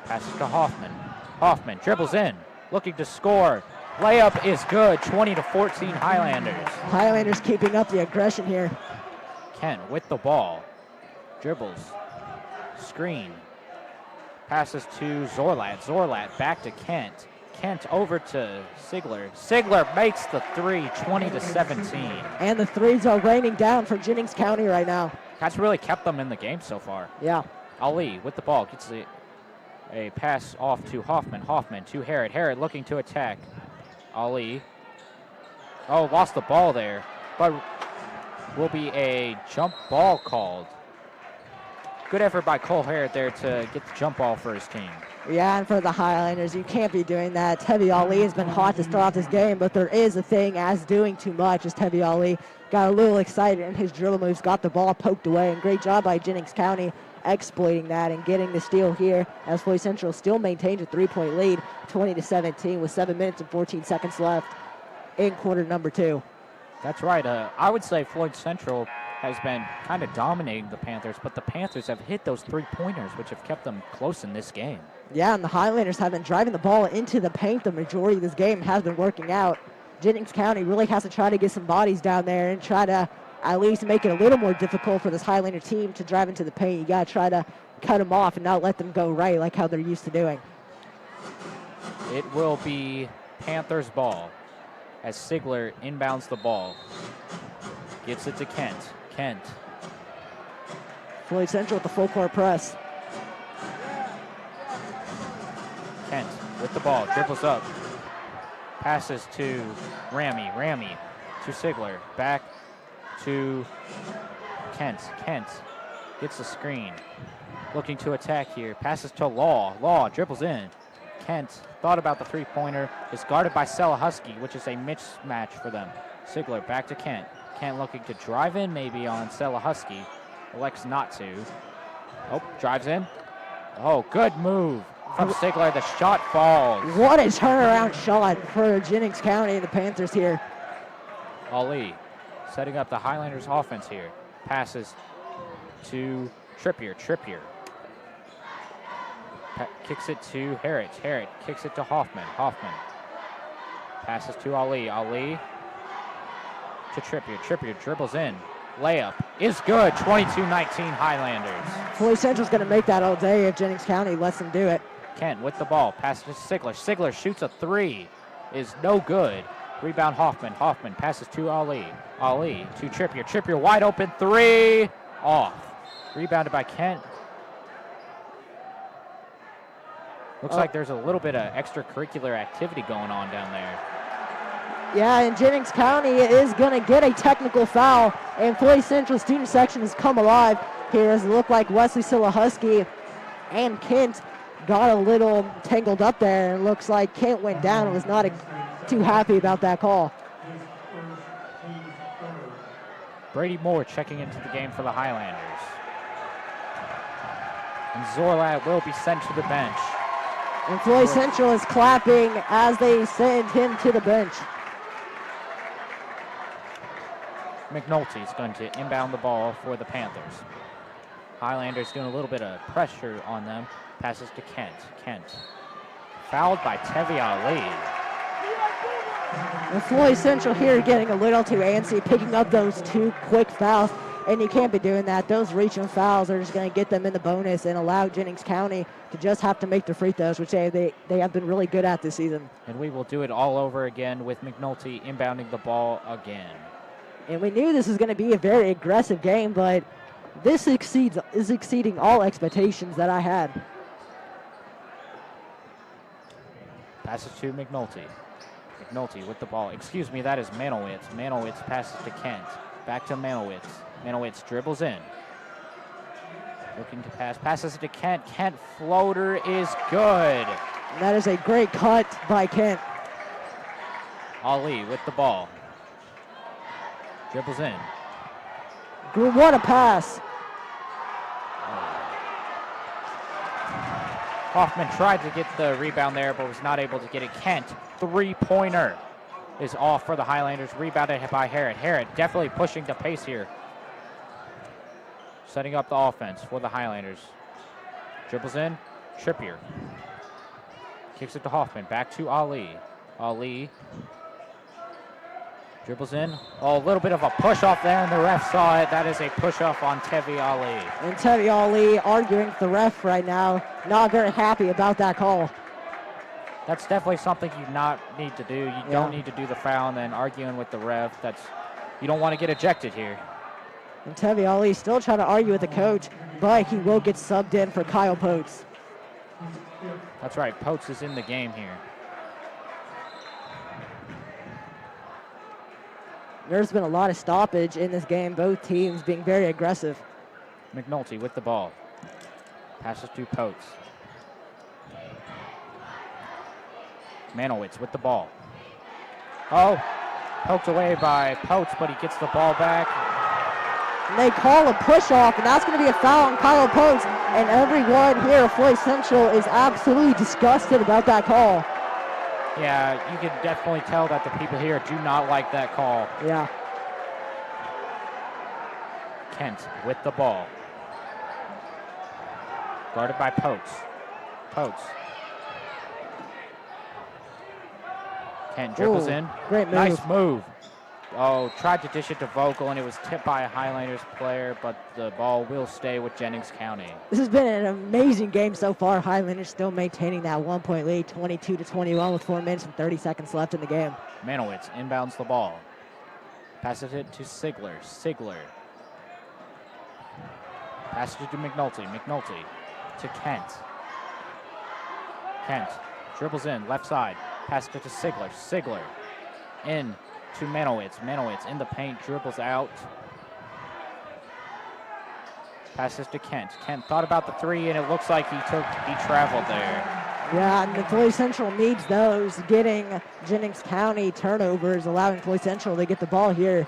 passes to Hoffman. Hoffman dribbles in, looking to score. Layup is good, 20-14 Highlanders. Highlanders keeping up the aggression here. Kent with the ball. Dribbles. Screen. Passes to Zorlat. Zorlat back to Kent. Kent over to Sigler. Sigler makes the 3, 20-17. And the threes are raining down for Jennings County right now. That's really kept them in the game so far. Yeah. Ali with the ball gets a pass off to Hoffman. Hoffman to Harrod. Harrod looking to attack. Ali. Oh, lost the ball there. But will be a jump ball called. Good effort by Cole Harrod there to get the jump ball for his team. Yeah, and for the Highlanders, you can't be doing that. Tevi Ali has been hot to start off this game, but there is a thing as doing too much as Tevi Ali got a little excited in his dribble moves, got the ball poked away, and great job by Jennings County exploiting that and getting the steal here as Floyd Central still maintains a 3-point lead, 20-17 with 7 minutes and 14 seconds left in quarter number 2. That's right. I would say Floyd Central has been kind of dominating the Panthers, but the Panthers have hit those 3-pointers, which have kept them close in this game. Yeah, and the Highlanders have been driving the ball into the paint. The majority of this game has been working out. Jennings County really has to try to get some bodies down there and try to at least make it a little more difficult for this Highlander team to drive into the paint. You got to try to cut them off and not let them go right like how they're used to doing. It will be Panthers ball as Sigler inbounds the ball. Gets it to Kent. Kent. Floyd Central with the full court press. Kent with the ball, dribbles up. Passes to Ramy. Ramy to Sigler. Back to Kent. Kent gets the screen. Looking to attack here. Passes to Law. Law dribbles in. Kent thought about the 3-pointer. Is guarded by Husky, which is a mismatch for them. Sigler back to Kent. Kent looking to drive in maybe on Husky. Elects not to. Oh, drives in. Oh, good move from Sigler. The shot falls. What a turnaround shot for Jennings County and the Panthers here. Ali setting up the Highlanders offense here. Passes to Trippier. Kicks it to Harrod. Harrod kicks it to Hoffman. Hoffman passes to Ali. Ali to Trippier. Trippier dribbles in. Layup is good. 22-19 Highlanders. Floyd Central's going to make that all day if Jennings County lets them do it. Kent with the ball. Passes to Sigler. Sigler shoots a three. Is no good. Rebound Hoffman. Hoffman passes to Ali. Ali to Trippier. Trippier wide open three. Off. Rebounded by Kent. Looks like there's a little bit of extracurricular activity going on down there. Yeah, and Jennings County is going to get a technical foul, and Floyd Central student section has come alive here as it looked like Wesley Silahusky and Kent got a little tangled up there, and looks like Kent went down and was not too happy about that call. Brady Moore checking into the game for the Highlanders. And Zorlat will be sent to the bench. And Floyd Central is clapping as they send him to the bench. McNulty is going to inbound the ball for the Panthers. Highlanders doing a little bit of pressure on them. Passes to Kent. Kent fouled by Tevi Ali. And Floyd Central here getting a little too antsy, picking up those two quick fouls. And you can't be doing that. Those reaching fouls are just going to get them in the bonus and allow Jennings County to just have to make their free throws, which they have been really good at this season. And we will do it all over again with McNulty inbounding the ball again. And we knew this was going to be a very aggressive game, but this is exceeding all expectations that I had. Passes to McNulty. McNulty with the ball. Excuse me, that is Manowitz. Manowitz passes to Kent. Back to Manowitz. Manowitz dribbles in. Looking to pass. Passes to Kent. Kent floater is good. And that is a great cut by Kent. Ali with the ball. Dribbles in. What a pass. Hoffman tried to get the rebound there, but was not able to get it. Kent, three-pointer, is off for the Highlanders. Rebounded by Harrod. Harrod definitely pushing the pace here. Setting up the offense for the Highlanders. Dribbles in. Trippier. Kicks it to Hoffman. Back to Ali. Ali. Dribbles in. Oh, a little bit of a push-off there, and the ref saw it. That is a push-off on Tevi Ali. And Tevi Ali arguing with the ref right now. Not very happy about that call. That's definitely something you not need to do. You don't need to do the foul and then arguing with the ref. You don't want to get ejected here. And Tevi Ali still trying to argue with the coach, but he will get subbed in for Kyle Potes. That's right. Potes is in the game here. There's been a lot of stoppage in this game, both teams being very aggressive. McNulty with the ball. Passes to Potes. Manowitz with the ball. Oh, poked away by Potes, but he gets the ball back. And they call a push-off, and that's going to be a foul on Kyle Potes. And everyone here at Floyd Central is absolutely disgusted about that call. Yeah, you can definitely tell that the people here do not like that call. Yeah. Kent with the ball. Guarded by Potes. Potes. Kent dribbles in. Great move. Nice move. Oh, tried to dish it to Vogel, and it was tipped by a Highlanders player, but the ball will stay with Jennings County. This has been an amazing game so far. Highlanders still maintaining that 1-point lead, 22-21 with 4 minutes and 30 seconds left in the game. Manowitz inbounds the ball. Passes it to Sigler. Sigler. Passes it to McNulty. McNulty to Kent. Kent dribbles in, left side. Passes it to Sigler. Sigler in to Manowitz. Manowitz in the paint, dribbles out. Passes to Kent. Kent thought about the three, and it looks like he traveled there. Yeah, and Floyd Central needs those, getting Jennings County turnovers, allowing Floyd Central to get the ball here.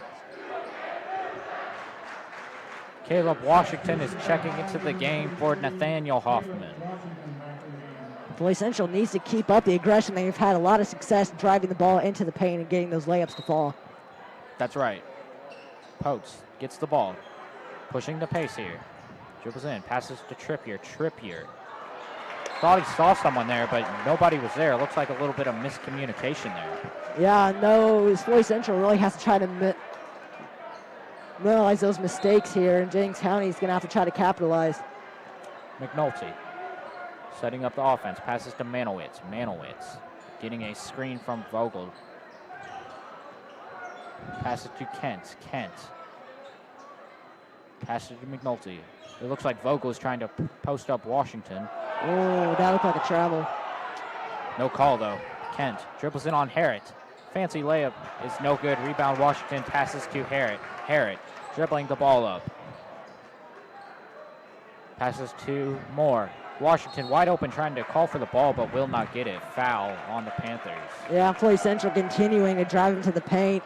Caleb Washington is checking into the game for Nathaniel Hoffman. Floyd Central needs to keep up the aggression. They've had a lot of success driving the ball into the paint and getting those layups to fall. That's right. Potes gets the ball, pushing the pace here. Dribbles in, passes to Trippier. Trippier thought he saw someone there, but nobody was there. Looks like a little bit of miscommunication there. Yeah, no, Floyd Central really has to try to minimize those mistakes here, and Jennings County is going to have to try to capitalize. McNulty setting up the offense, passes to Manowitz. Manowitz getting a screen from Vogel. Passes to Kent. Kent passes to McNulty. It looks like Vogel is trying to post up Washington. Oh, that looked like a travel. No call, though. Kent dribbles in on Harrett. Fancy layup is no good. Rebound Washington, passes to Harrett. Harrett dribbling the ball up. Passes to Moore. Washington wide open, trying to call for the ball, but will not get it. Foul on the Panthers. Yeah, Floyd Central continuing to drive into the paint.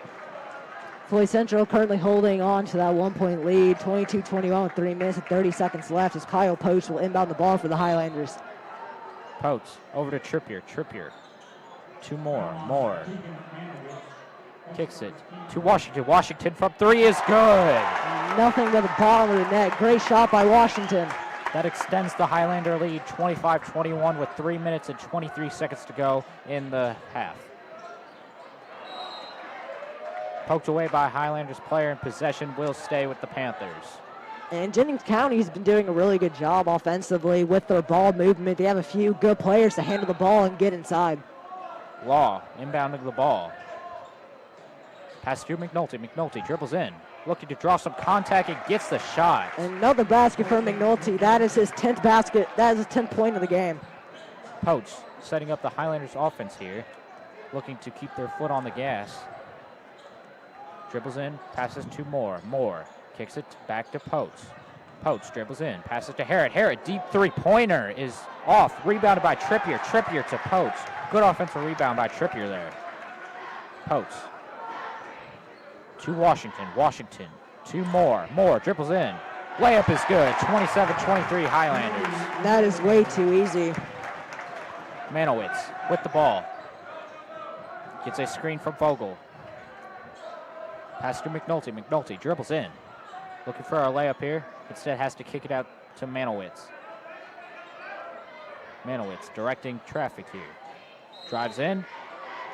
Floyd Central currently holding on to that 1-point lead, 22-21 with 3 minutes and 30 seconds left as Kyle Poach will inbound the ball for the Highlanders. Poach over to Trippier. Trippier to Moore. Moore kicks it to Washington. Washington from 3 is good. Nothing but the bottom of the net. Great shot by Washington. That extends the Highlander lead 25-21 with 3 minutes and 23 seconds to go in the half. Poked away by Highlanders player in possession, will stay with the Panthers. And Jennings County's been doing a really good job offensively with their ball movement. They have a few good players to handle the ball and get inside. Law inbounding the ball. Pass to McNulty. McNulty dribbles in, looking to draw some contact and gets the shot. Another basket for McNulty. That is his 10th basket. That is his 10th point of the game. Poach setting up the Highlanders offense here, looking to keep their foot on the gas. Dribbles in, passes to Moore. Moore kicks it back to Poach. Poach dribbles in, passes to Harrett. Harrett, deep three-pointer is off. Rebounded by Trippier. Trippier to Poach. Good offensive rebound by Trippier there. Poach to Washington. Washington to Moore. Moore dribbles in. Layup is good. 27-23 Highlanders. That is way too easy. Manowitz with the ball. Gets a screen from Vogel. Pass to McNulty. McNulty dribbles in. Looking for a layup here. Instead has to kick it out to Manowitz. Manowitz directing traffic here. Drives in.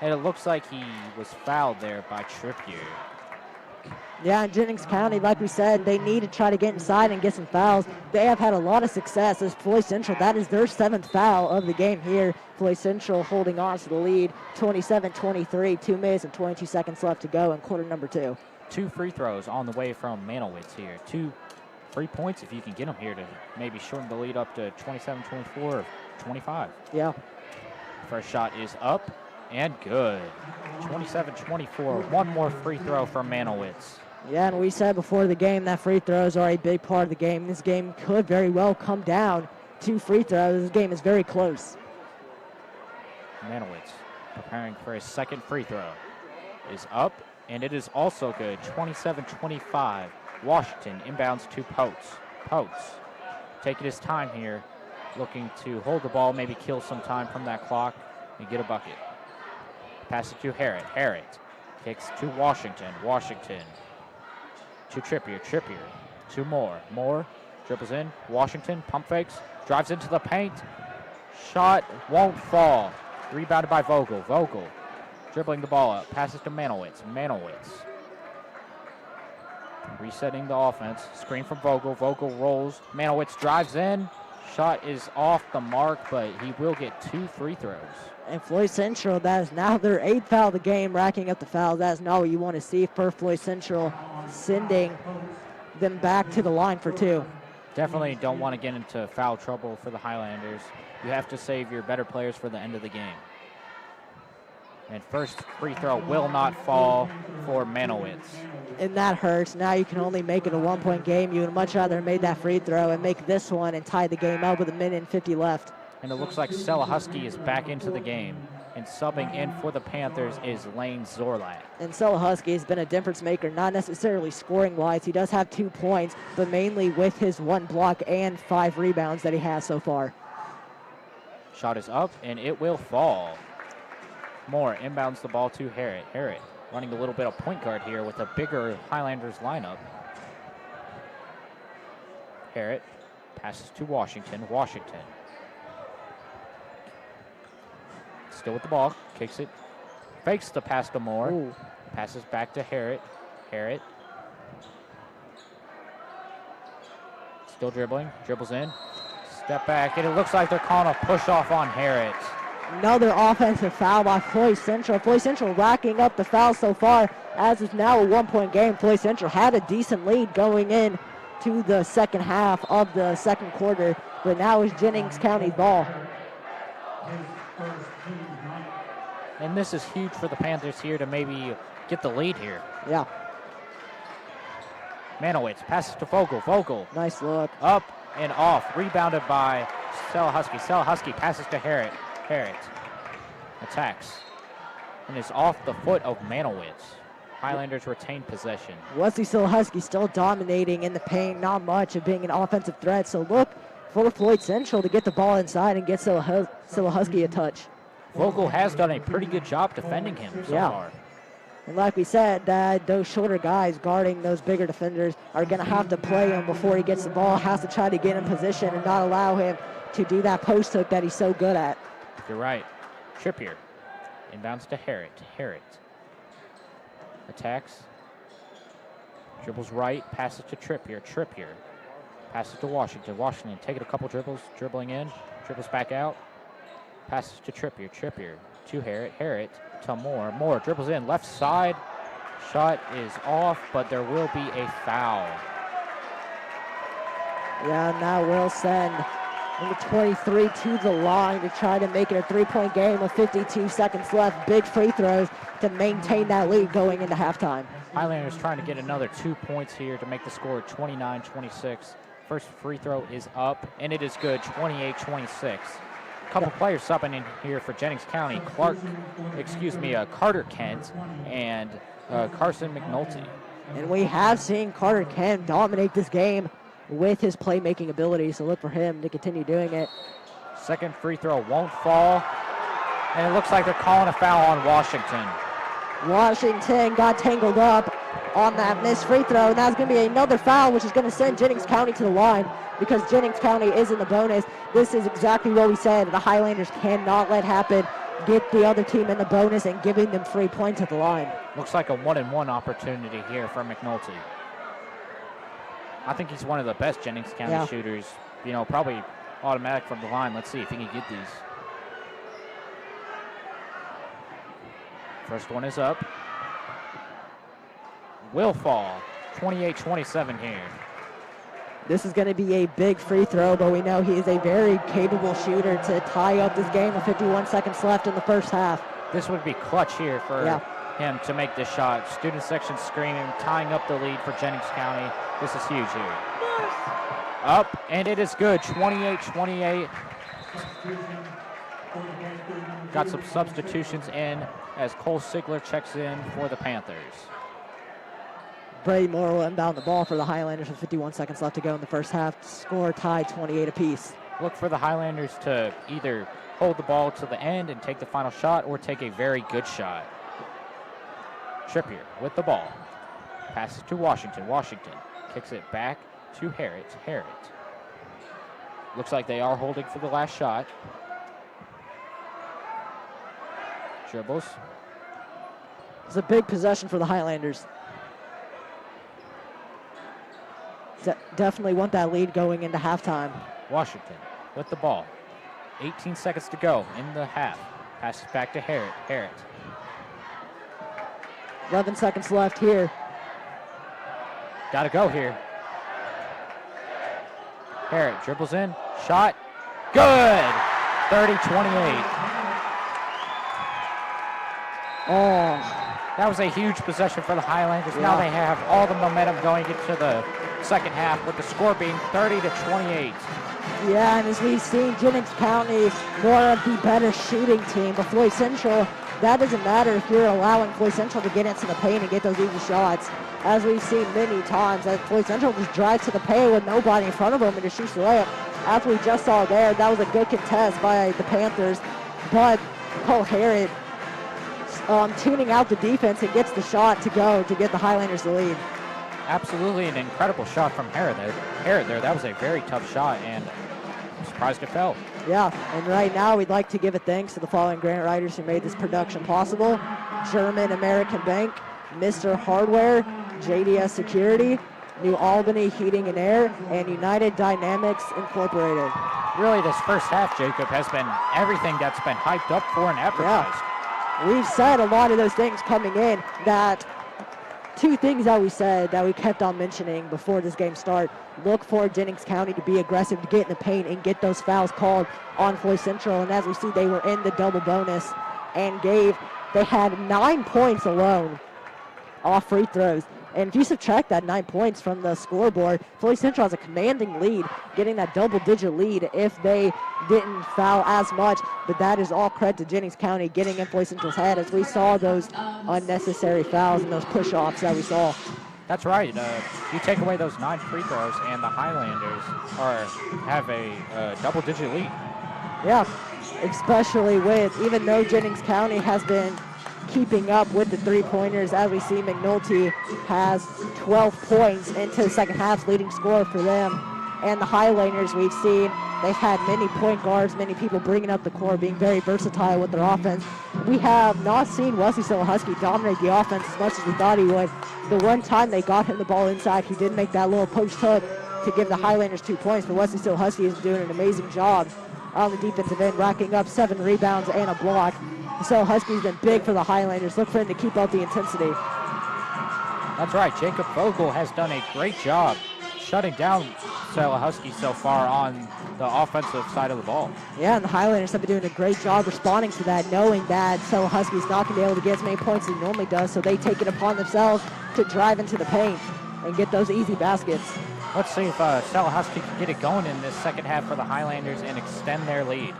And it looks like he was fouled there by Trippier. Yeah, Jennings County, like we said, they need to try to get inside and get some fouls. They have had a lot of success as Floyd Central. That is their 7th foul of the game here. Floyd Central holding on to the lead, 27-23, 2 minutes and 22 seconds left to go in quarter number 2. 2 free throws on the way from Manowitz here. 2 free points if you can get them here to maybe shorten the lead up to 27-24 or 25. Yeah. First shot is up and good. 27-24. 1 more free throw from Manowitz. Yeah, and we said before the game that free throws are a big part of the game. This game could very well come down to free throws. This game is very close. Manowitz preparing for his second free throw. Is up, and it is also good. 27-25. Washington inbounds to Poach. Poach taking his time here, looking to hold the ball, maybe kill some time from that clock and get a bucket. Pass it to Harrett. Harrett kicks to Washington. Washington to Trippier. Trippier to Moore. Moore dribbles in. Washington pump fakes. Drives into the paint. Shot won't fall. Rebounded by Vogel. Vogel dribbling the ball up. Passes to Manowitz. Manowitz resetting the offense. Screen from Vogel. Vogel rolls. Manowitz drives in. Shot is off the mark, but he will get 2 free throws. And Floyd Central, that is now their 8th foul of the game, racking up the fouls. That is not what you want to see for Floyd Central, sending them back to the line for 2. Definitely don't want to get into foul trouble for the Highlanders. You have to save your better players for the end of the game. And first free throw will not fall for Manowitz. And that hurts. Now you can only make it a 1-point game. You would much rather have made that free throw and make this one and tie the game up with 1 minute and 50 left. And it looks like Stella Husky is back into the game. And subbing in for the Panthers is Lane Zorlat. And Husky has been a difference maker, not necessarily scoring-wise. He does have 2 points, but mainly with his 1 block and 5 rebounds that he has so far. Shot is up, and it will fall. Moore inbounds the ball to Harrod. Harrod running a little bit of point guard here with a bigger Highlanders lineup. Harrod passes to Washington. Washington still with the ball, kicks it, fakes the pass to Moore. Ooh. Passes back to Harrod. Harrod still dribbling, dribbles in, step back, and it looks like they're calling a push off on Harrod. Another offensive foul by Floyd Central. Floyd Central racking up the fouls so far, as it's now a 1-point game. Floyd Central had a decent lead going in to the second half of the second quarter, but now it's Jennings County's ball. And this is huge for the Panthers here to maybe get the lead here. Yeah. Manowitz passes to Vogel. Vogel Nice look. up and off. Rebounded by Husky. Husky passes to Harrod. Harrod attacks and is off the foot of Manowitz. Highlanders retain possession. Wesley Husky still dominating in the paint, not much of being an offensive threat. So look for Floyd Central to get the ball inside and get Husky a touch. Vogel has done a pretty good job defending him so far. And like we said, those shorter guys guarding those bigger defenders are going to have to play him before he gets the ball, has to try to get in position and not allow him to do that post hook that he's so good at. You're right. Trippier inbounds to Harrod. Harrod attacks, dribbles right, passes to Trippier. Trippier passes to Washington. Washington taking a couple dribbles, dribbling in, dribbles back out, passes to Trippier. Trippier to Harrod. Harrod to Moore. Moore dribbles in, left side. Shot is off, but there will be a foul. Yeah, now we'll send number 23 to the line to try to make it a 3-point game with 52 seconds left. Big free throws to maintain that lead going into halftime. Highlanders trying to get another 2 points here to make the score 29-26. First free throw is up, and it is good, 28-26. A couple players subbing in here for Jennings County. Carter Kent and Carson McNulty. And we have seen Carter Kent dominate this game with his playmaking ability, so look for him to continue doing it. Second free throw won't fall, and it looks like they're calling a foul on Washington. Washington got tangled up on that missed free throw, and that's going to be another foul, which is going to send Jennings County to the line because Jennings County is in the bonus. This is exactly what we said. The Highlanders cannot let happen. Get the other team in the bonus and giving them 3 points at the line. Looks like a 1-and-1 opportunity here for McNulty. I think he's one of the best Jennings County shooters. You know, probably automatic from the line. Let's see if he can get these. First one is up. Will fall. 28-27 here. This is going to be a big free throw, but we know he is a very capable shooter to tie up this game with 51 seconds left in the first half. This would be clutch here for him to make this shot. Student section screaming, tying up the lead for Jennings County. This is huge here. Up, and it is good, 28-28. Got some substitutions in as Cole Sigler checks in for the Panthers. Brady Moore will inbound the ball for the Highlanders with 51 seconds left to go in the first half. Score tied 28 apiece. Look for the Highlanders to either hold the ball to the end and take the final shot or take a very good shot. Trippier with the ball. Passes to Washington. Washington kicks it back to Harrod. Harrod. Looks like they are holding for the last shot. Dribbles. It's a big possession for the Highlanders. Definitely want that lead going into halftime. Washington with the ball. 18 seconds to go in the half. Passes back to Harrod. Harrod. 11 seconds left here. Got to go here. Harrod dribbles in. Shot. Good. 30-28. Oh. That was a huge possession for the Highlanders. Now they have all the momentum going into the second half with the score being 30-28. Yeah, and as we've seen, Jennings County more of the better shooting team, but Floyd Central, that doesn't matter if you're allowing Floyd Central to get into the paint and get those easy shots. As we've seen many times, that Floyd Central just drives to the paint with nobody in front of them and just shoots the layup. As we just saw there, that was a good contest by the Panthers, but Cole Harrod tuning out the defense and gets the shot to go to get the Highlanders the lead. Absolutely an incredible shot from Harrod there. That was a very tough shot, and I'm surprised it fell. Yeah, and right now we'd like to give a thanks to the following grant writers who made this production possible: German American Bank, Mr. Hardware, JDS Security, New Albany Heating and Air, and United Dynamics Incorporated. Really, this first half, Jacob, has been everything that's been hyped up for and advertised. Yeah. We've said a lot of those things coming in, that two things that we said that we kept on mentioning before this game start. Look for Jennings County to be aggressive, to get in the paint and get those fouls called on Floyd Central. And as we see, they were in the double bonus and they had 9 points alone off free throws. And if you subtract that 9 points from the scoreboard, Floyd Central has a commanding lead, getting that double-digit lead if they didn't foul as much. But that is all credit to Jennings County getting in Floyd Central's head, as we saw those unnecessary fouls and those push-offs that we saw. That's right. You take away those 9 free throws, and the Highlanders have a double-digit lead. Yeah, especially with, even though Jennings County has been keeping up with the three-pointers, as we see McNulty has 12 points into the second half's leading scorer for them. And the Highlanders, we've seen, they've had many point guards, many people bringing up the court, being very versatile with their offense. We have not seen Wesley Silahusky dominate the offense as much as we thought he would. The one time they got him the ball inside, he did make that little post hook to give the Highlanders 2 points, but Wesley Silahusky is doing an amazing job on the defensive end, racking up 7 rebounds and a block. So Husky's been big for the Highlanders. Look for him to keep up the intensity. That's right. Jacob Vogel has done a great job shutting down Husky so far on the offensive side of the ball. Yeah, and the Highlanders have been doing a great job responding to that, knowing that Husky's not going to be able to get as many points as he normally does, so they take it upon themselves to drive into the paint and get those easy baskets. Let's see if Husky can get it going in this second half for the Highlanders and extend their lead.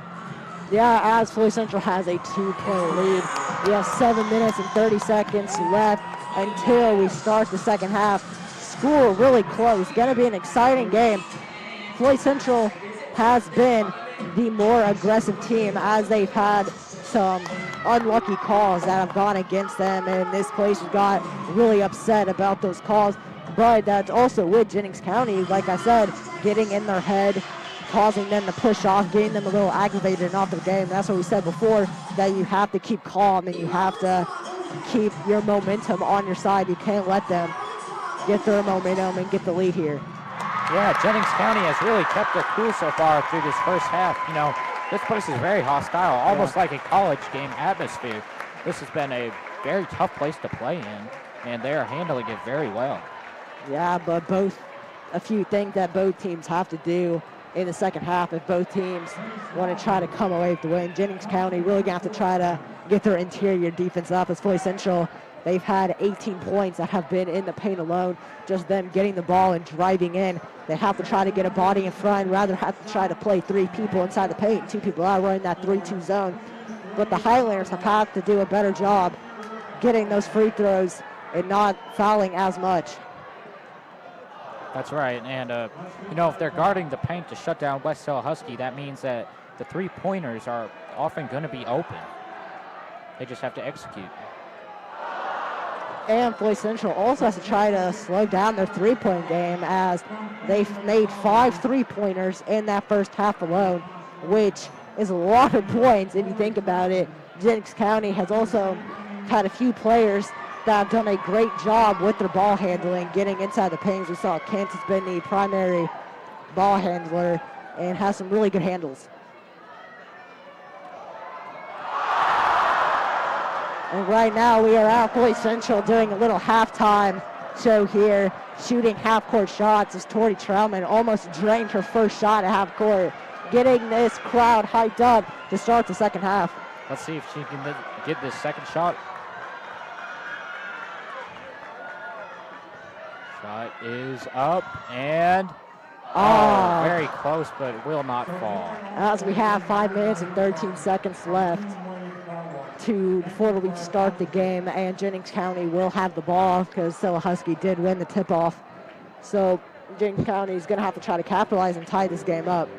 Yeah, as Floyd Central has a 2-point lead. We have 7 minutes and 30 seconds left until we start the second half. Score really close. Going to be an exciting game. Floyd Central has been the more aggressive team, as they've had some unlucky calls that have gone against them, and this place got really upset about those calls. But that's also with Jennings County, like I said, getting in their head, causing them to push off, getting them a little aggravated and off the game. That's what we said before, that you have to keep calm and you have to keep your momentum on your side. You can't let them get their momentum and get the lead here. Yeah, Jennings County has really kept their cool so far through this first half. You know, this place is very hostile, almost like a college game atmosphere. This has been a very tough place to play in, and they are handling it very well. Yeah, but a few things that both teams have to do in the second half if both teams want to try to come away with the win. Jennings County really going to have to try to get their interior defense up, as Floyd Central, they've had 18 points that have been in the paint alone, just them getting the ball and driving in. They have to try to get a body in front, rather have to try to play 3 people inside the paint, 2 people out, running that 3-2 zone. But the Highlanders have had to do a better job getting those free throws and not fouling as much. That's right, and you know, if they're guarding the paint to shut down West Husky, that means that the 3-pointers are often going to be open. They just have to execute. And Floyd Central also has to try to slow down their 3-point game, as they've made 5 3-pointers in that first half alone, which is a lot of points if you think about it. Jennings County has also had a few players that have done a great job with their ball handling, getting inside the paint. We saw Kent has been the primary ball handler and has some really good handles. And right now we are at Floyd Central doing a little halftime show here, shooting half-court shots as Tori Troutman almost drained her first shot at half-court, getting this crowd hyped up to start the second half. Let's see if she can get this second shot. Shot is up, and Oh, very close, but will not fall. As we have 5 minutes and 13 seconds left before we start the game, and Jennings County will have the ball because Husky did win the tip-off. So Jennings County is going to have to try to capitalize and tie this game up.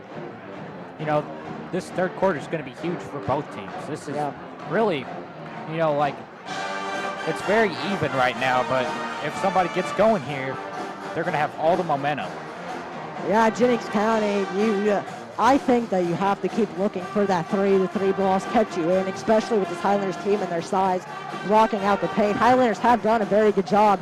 You know, this third quarter is going to be huge for both teams. This is really, you know, like, it's very even right now, but if somebody gets going here, they're going to have all the momentum. Yeah, Jennings County, I think that you have to keep looking for that the three balls catch you in, especially with this Highlanders team and their size, blocking out the paint. Highlanders have done a very good job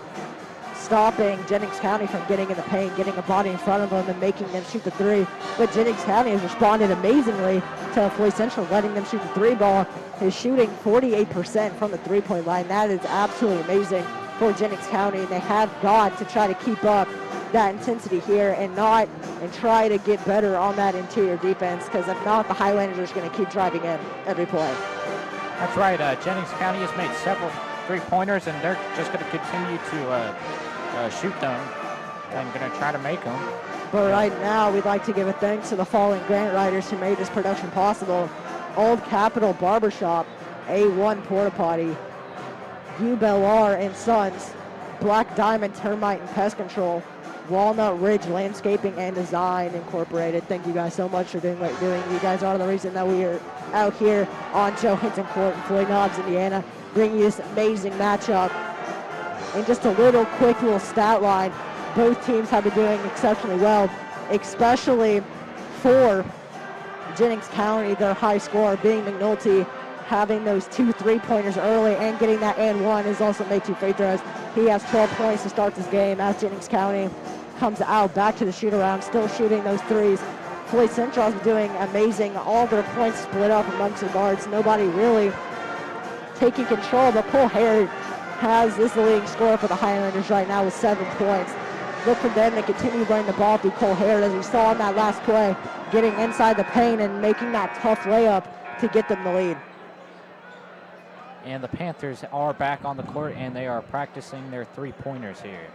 stopping Jennings County from getting in the paint, getting a body in front of them and making them shoot the three. But Jennings County has responded amazingly to Floyd Central, letting them shoot the three ball. Is shooting 48% from the three-point line. That is absolutely amazing for Jennings County, and they have got to try to keep up that intensity here and try to get better on that interior defense, because if not, the Highlanders are just going to keep driving in every play. That's right. Jennings County has made several three-pointers, and they're just going to continue to shoot them and going to try to make them. But right now, we'd like to give a thanks to the following grant writers who made this production possible. Old Capitol Barbershop, A1 Porta Potty, U Bellar and Sons, Black Diamond Termite and Pest Control, Walnut Ridge Landscaping and Design Incorporated. Thank you guys so much for doing what you're doing. You guys are the reason that we are out here on Joe Hinton Court in Floyd, Indiana, bringing you this amazing matchup. And just a quick little stat line. Both teams have been doing exceptionally well, especially for Jennings County, their high scorer being McNulty, having those 2 3-pointers early and getting that and one has also made 2 free throws. He has 12 points to start this game as Jennings County comes out back to the shoot-around, still shooting those threes. Floyd Central is doing amazing. All their points split up amongst the guards. Nobody really taking control, but Cole Harrod is the leading scorer for the Highlanders right now with 7 points. Look for them to continue running the ball through Cole Harrod, as we saw in that last play, getting inside the paint and making that tough layup to get them the lead. And the Panthers are back on the court, and they are practicing their three-pointers here.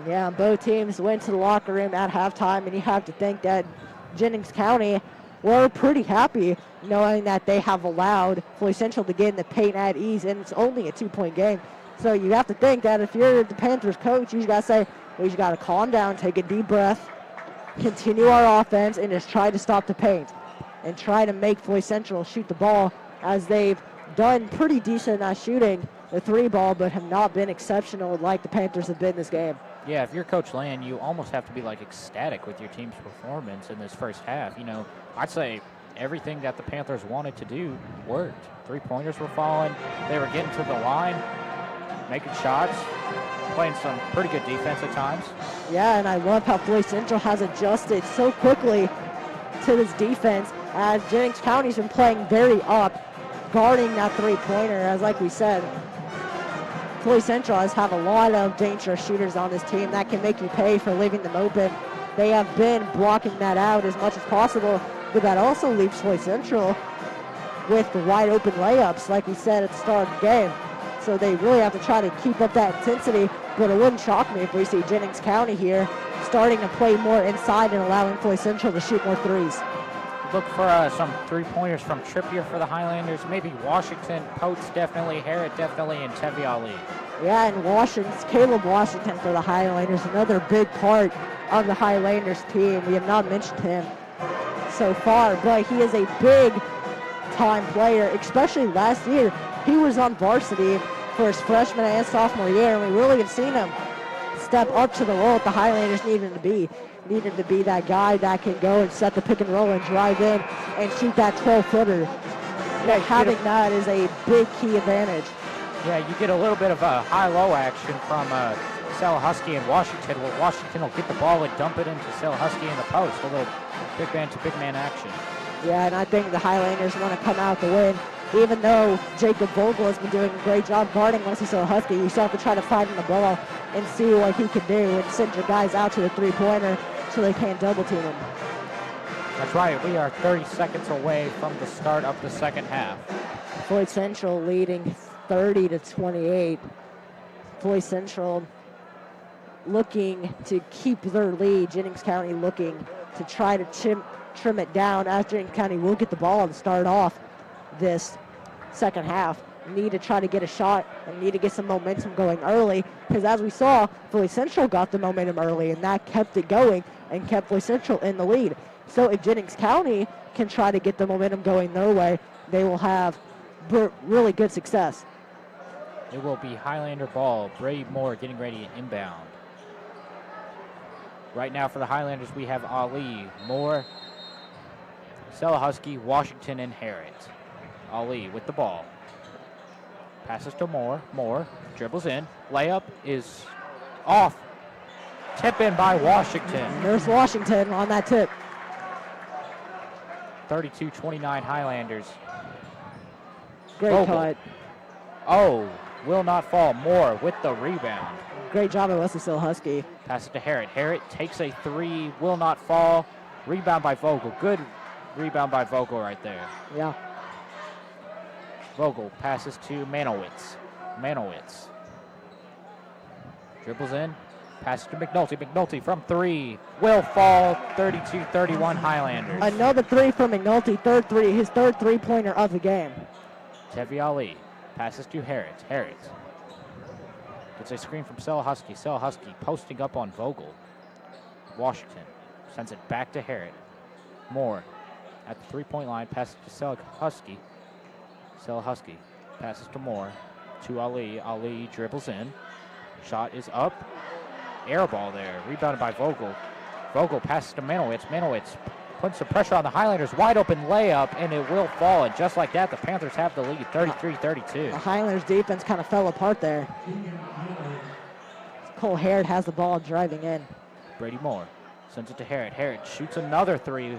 Yeah, both teams went to the locker room at halftime, and you have to think that Jennings County were pretty happy knowing that they have allowed Floyd Central to get in the paint at ease, and it's only a 2-point game. So you have to think that if you're the Panthers coach, you just got to say, we just got to calm down, take a deep breath, continue our offense, and just try to stop the paint and try to make Floyd Central shoot the ball, as they've done pretty decent at shooting the three ball, but have not been exceptional like the Panthers have been this game. Yeah, if you're Coach Land, you almost have to be like ecstatic with your team's performance in this first half. You know, I'd say everything that the Panthers wanted to do worked. Three-pointers were falling. They were getting to the line, making shots, playing some pretty good defense at times. Yeah, and I love how Floyd Central has adjusted so quickly to this defense, as Jennings County's been playing very up, guarding that three-pointer, as like we said. Floyd Central has a lot of dangerous shooters on this team that can make you pay for leaving them open. They have been blocking that out as much as possible, but that also leaves Floyd Central with the wide open layups, like we said at the start of the game. So they really have to try to keep up that intensity, but it wouldn't shock me if we see Jennings County here starting to play more inside and allowing Floyd Central to shoot more threes. Look for some three-pointers from Trippier for the Highlanders. Maybe Washington, Potes definitely, Harrod definitely, and Tevi Ali. Yeah, and Caleb Washington for the Highlanders, another big part of the Highlanders team. We have not mentioned him so far, but he is a big-time player, especially last year. He was on varsity for his freshman and sophomore year, and we really have seen him step up to the role that the Highlanders needed to be. Needed to be that guy that can go and set the pick and roll and drive in and shoot that 12-footer. Yeah, having that is a big key advantage. Yeah, you get a little bit of a high-low action from Husky and Washington. Well, Washington will get the ball and dump it into Husky in the post. A little big man to big man action. Yeah, and I think the Highlanders want to come out to win. Even though Jacob Vogel has been doing a great job guarding once he's Husky, you still have to try to find him the ball and see what he can do and send your guys out to the three-pointer so they can't double team him. That's right. We are 30 seconds away from the start of the second half. Floyd Central leading 30-28. Floyd Central looking to keep their lead. Jennings County looking to try to trim it down, as Jennings County will get the ball to start off this second half. Need to try to get a shot and need to get some momentum going early, because as we saw, Floyd Central got the momentum early, and that kept it going and kept Floyd Central in the lead. So if Jennings County can try to get the momentum going their way, they will have really good success. It will be Highlander ball. Brady Moore getting ready to inbound. Right now for the Highlanders, we have Ali, Moore, Selahusky, Washington, and Harrod. Ali with the ball. Passes to Moore. Moore dribbles in. Layup is off. Tip in by Washington. There's Washington on that tip. 32-29 Highlanders. Great Vogel. cut. Oh, will not fall. Moore with the rebound. Great job at Wesley Selahusky. Pass it to Harrod. Harrod takes a three, will not fall. Rebound by Vogel. Good rebound by Vogel right there. Yeah. Vogel passes to Manowitz. Manowitz dribbles in. Passes to McNulty. McNulty from three. Will fall. 32-31 Highlanders. Another three from McNulty. His third three-pointer of the game. Tevi Ali passes to Harrod. Harrod gets a screen from Selahusky. Selahusky posting up on Vogel. Washington sends it back to Harrod. Moore at the three-point line. Passes to Selahusky. Selahusky passes to Moore. To Ali. Ali dribbles in. Shot is up. Air ball there. Rebounded by Vogel. Vogel passes to Manowitz. Manowitz puts some pressure on the Highlanders. Wide open layup, and it will fall. And just like that, the Panthers have the lead, 33-32. The Highlanders defense kind of fell apart there. Cole Harrod has the ball driving in. Brady Moore sends it to Harrod. Harrod shoots another three.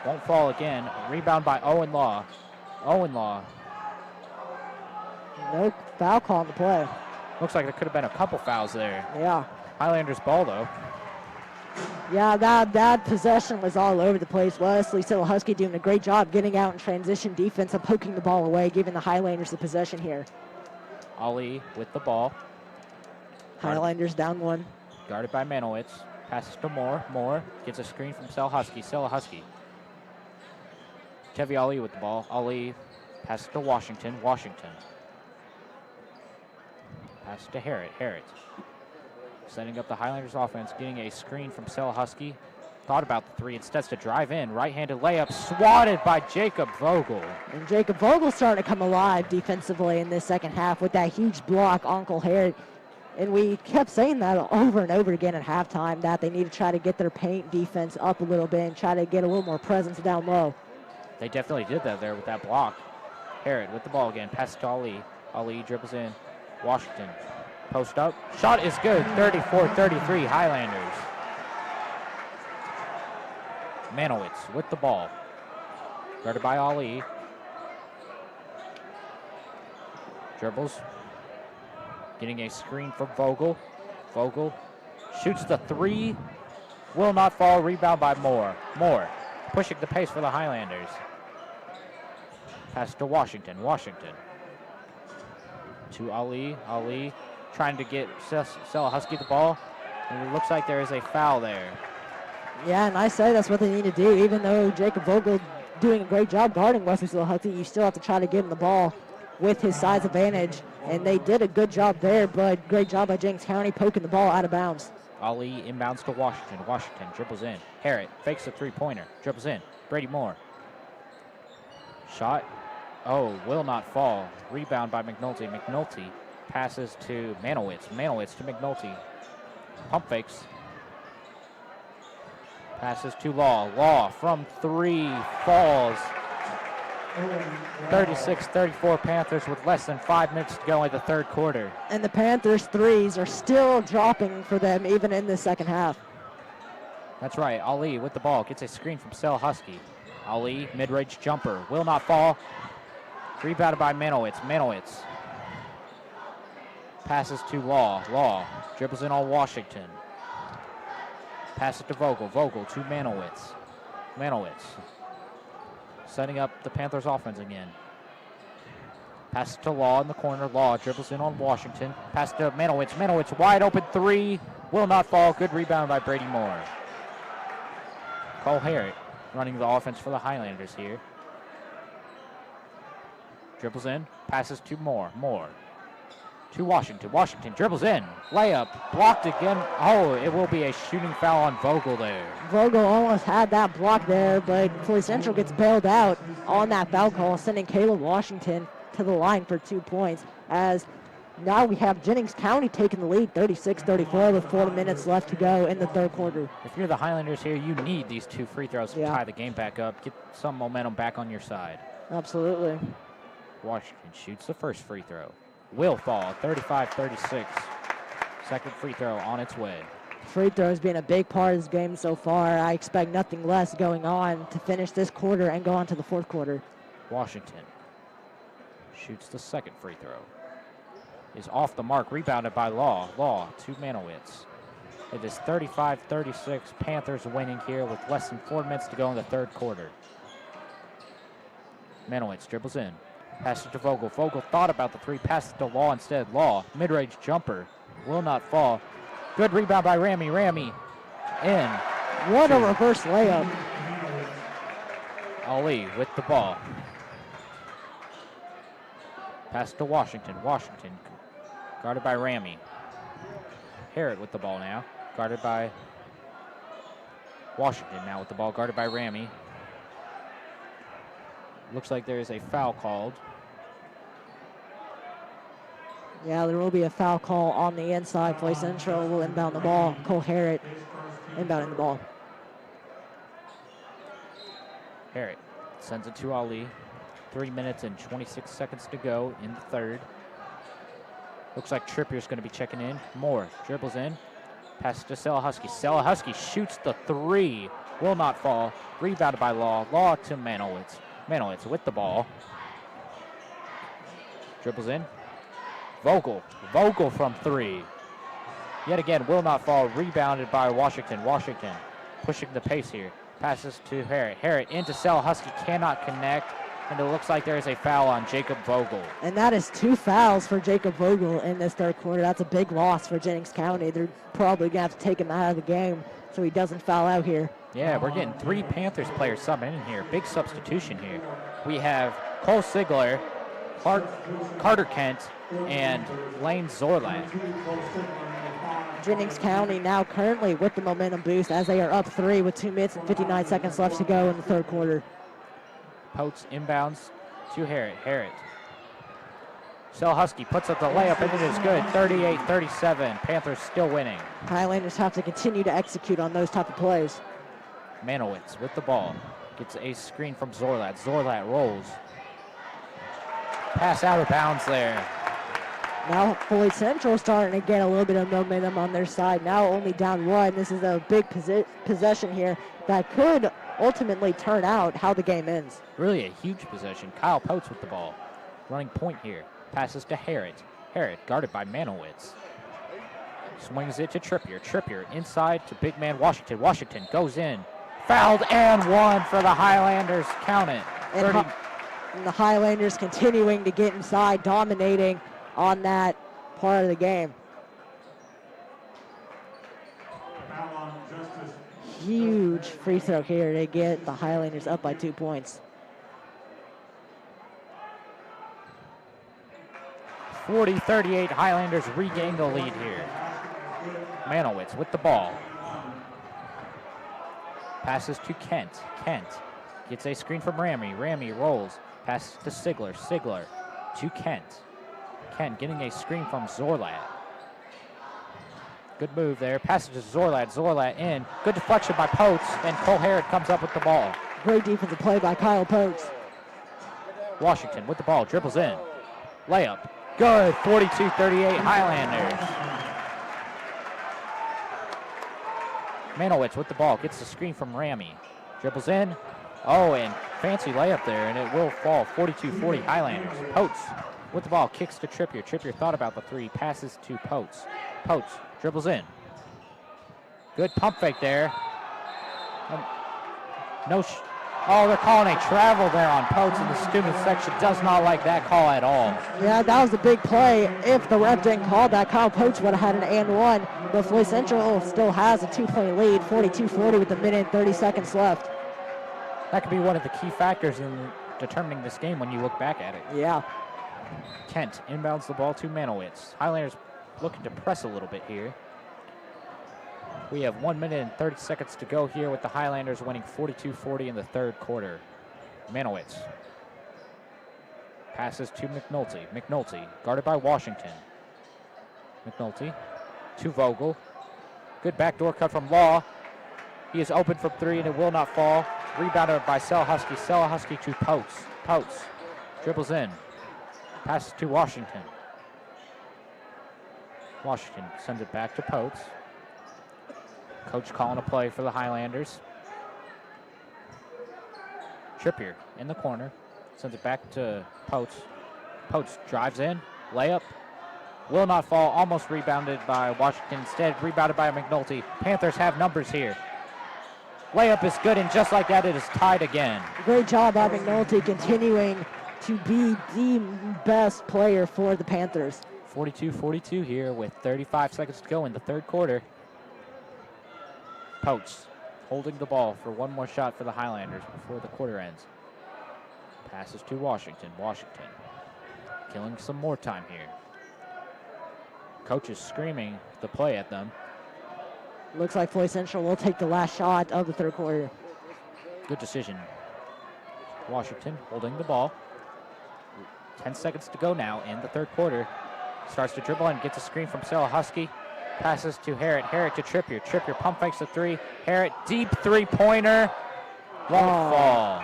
Won't fall again. Rebound by Owen Law. Owen Law. No foul call on the play. Looks like there could have been a couple fouls there. Yeah. Highlanders ball, though. Yeah, that possession was all over the place. Wesley Selahusky doing a great job getting out in transition defense and poking the ball away, giving the Highlanders the possession here. Ali with the ball. Highlanders down one. Guarded by Manowitz. Passes to Moore. Moore gets a screen from Selahusky. Selahusky. Tevi Ali with the ball. Ali passes to Washington. Washington. Passes to Harrod. Harrod. Setting up the Highlanders offense, getting a screen from Selahusky. Thought about the three, instead to drive in. Right-handed layup, swatted by Jacob Vogel. And Jacob Vogel starting to come alive defensively in this second half with that huge block on Cole Harrod. And we kept saying that over and over again at halftime, that they need to try to get their paint defense up a little bit and try to get a little more presence down low. They definitely did that there with that block. Harrod with the ball again, passes to Ali. Ali dribbles in. Washington. Post up. Shot is good. 34-33 Highlanders. Manowitz with the ball. Guarded by Ali. Dribbles. Getting a screen from Vogel. Vogel shoots the three. Will not fall. Rebound by Moore. Moore pushing the pace for the Highlanders. Pass to Washington. Washington. To Ali. Ali trying to get Selahusky the ball. And it looks like there is a foul there. Yeah, and I say that's what they need to do. Even though Jacob Vogel doing a great job guarding Wesley Selahusky, you still have to try to give him the ball with his size advantage. And they did a good job there, but great job by Jennings County poking the ball out of bounds. Ali inbounds to Washington. Washington dribbles in. Harrod fakes a three-pointer. Dribbles in. Brady Moore. Shot. Oh, will not fall. Rebound by McNulty. McNulty passes to Manowitz. Manowitz to McNulty. Pump fakes. Passes to Law. Law from three falls. 36-34 Panthers with less than 5 minutes to go in the third quarter. And the Panthers' threes are still dropping for them even in the second half. That's right. Ali with the ball. Gets a screen from Selahusky. Ali, mid-range jumper. Will not fall. Rebounded by Manowitz. Manowitz passes to Law. Law dribbles in on Washington. Passes to Vogel. Vogel to Manowitz. Manowitz setting up the Panthers offense again. Passes to Law in the corner. Law dribbles in on Washington. Pass to Manowitz. Manowitz wide open three. Will not fall. Good rebound by Brady Moore. Cole Harrett running the offense for the Highlanders here. Dribbles in, passes to Moore. Moore to Washington. Washington dribbles in, layup, blocked again. Oh, it will be a shooting foul on Vogel there. Vogel almost had that block there, but Floyd Central gets bailed out on that foul call, sending Caleb Washington to the line for 2 points. As now we have Jennings County taking the lead, 36-34, with 4 minutes left to go in the third quarter. If you're the Highlanders here, you need these 2 free throws to tie the game back up, get some momentum back on your side. Absolutely. Washington shoots the first free throw. Will fall, 35-36. Second free throw on its way. Free throws being a big part of this game so far. I expect nothing less going on to finish this quarter and go on to the fourth quarter. Washington shoots the second free throw. Is off the mark, rebounded by Law. Law to Manowitz. It is 35-36. Panthers winning here with less than 4 minutes to go in the third quarter. Manowitz dribbles in. Passes to Vogel. Vogel thought about the 3. Passes to Law instead. Law, mid-range jumper. Will not fall. Good rebound by Ramey. Ramey in. What a reverse layup. Ali with the ball. Pass to Washington. Washington guarded by Ramey. Harrod with the ball now. Guarded by Washington now with the ball. Guarded by Ramey. Looks like there is a foul called. Yeah, there will be a foul call on the inside. Floyd Central will inbound the ball. Cole Harrod inbounding the ball. Harrod sends it to Ali. 3 minutes and 26 seconds to go in the third. Looks like Trippier's going to be checking in. Moore dribbles in. Passes to Selahusky. Selahusky shoots the 3. Will not fall. Rebounded by Law. Law to Manowitz. Manowitz with the ball. Dribbles in. Vogel. Vogel from 3. Yet again, will not fall. Rebounded by Washington. Washington pushing the pace here. Passes to Harrod. Harrod into Selahusky. Cannot connect. And it looks like there is a foul on Jacob Vogel. And that is 2 fouls for Jacob Vogel in this third quarter. That's a big loss for Jennings County. They're probably going to have to take him out of the game so he doesn't foul out here. Yeah, we're getting 3 Panthers players subbing in here. Big substitution here. We have Cole Sigler, Carter Kent, and Lane Zorlat. Jennings County now currently with the momentum boost as they are up 3 with 2 minutes and 59 seconds left to go in the third quarter. Potes inbounds to Harrod. Harrod. Selahusky puts up the layup and it is good. 38-37. Panthers still winning. Highlanders have to continue to execute on those type of plays. Manowitz with the ball. Gets a screen from Zorlat. Zorlat rolls. Pass out of bounds there. Now Floyd Central starting to get a little bit of momentum on their side. Now only down 1. This is a big possession here that could ultimately turn out how the game ends. Really a huge possession. Kyle Potes with the ball. Running point here. Passes to Harrod. Harrod guarded by Manowitz. Swings it to Trippier. Trippier inside to big man Washington. Washington goes in. Fouled and 1 for the Highlanders. Count it. And the Highlanders continuing to get inside, dominating on that part of the game. Huge free throw here to get the Highlanders up by 2 points. 40-38, Highlanders regain the lead here. Manowitz with the ball. Passes to Kent. Kent gets a screen from Ramey. Ramey rolls. Passes to Sigler. Sigler to Kent. Kent getting a screen from Zorlat. Good move there. Passes to Zorlat. Zorlat in. Good deflection by Potes, and Cole Harrod comes up with the ball. Great defensive play by Kyle Potes. Washington with the ball. Dribbles in. Layup. Good. 42-38 Highlanders. Manowitz with the ball. Gets the screen from Ramey. Dribbles in. Oh, and fancy layup there, and it will fall. 42-40 Highlanders. Potes with the ball. Kicks to Trippier. Trippier thought about the 3. Passes to Potes. Potes dribbles in. Good pump fake there. Oh, they're calling a travel there on Potes, and the student section does not like that call at all. Yeah, that was a big play. If the ref didn't call that, Kyle Poach would have had an and one, but Floyd Central still has a 2-point lead, 42-40 with a minute and 30 seconds left. That could be one of the key factors in determining this game when you look back at it. Yeah. Kent inbounds the ball to Manowitz. Highlanders looking to press a little bit here. We have 1 minute and 30 seconds to go here with the Highlanders winning 42-40 in the third quarter. Manowitz passes to McNulty. McNulty guarded by Washington. McNulty to Vogel. Good backdoor cut from Law. He is open from three and it will not fall. Rebounded by Selahusky. Selahusky to Potes. Potes dribbles in. Passes to Washington. Washington sends it back to Potes. Coach calling a play for the Highlanders. Trippier in the corner. Sends it back to Potes. Potes drives in. Layup. Will not fall. Almost rebounded by Washington. Instead, rebounded by McNulty. Panthers have numbers here. Layup is good, and just like that, it is tied again. Great job by McNulty continuing to be the best player for the Panthers. 42-42 here with 35 seconds to go in the third quarter. Potes holding the ball for one more shot for the Highlanders before the quarter ends. Passes to Washington. Washington killing some more time here. Coach is screaming the play at them. Looks like Floyd Central will take the last shot of the third quarter. Good decision. Washington holding the ball. 10 seconds to go now in the third quarter. Starts to dribble and gets a screen from Selahusky. Passes to Harrett. Harrett to Trippier. Trippier pump fakes the three. Harrett deep three-pointer. Won't fall.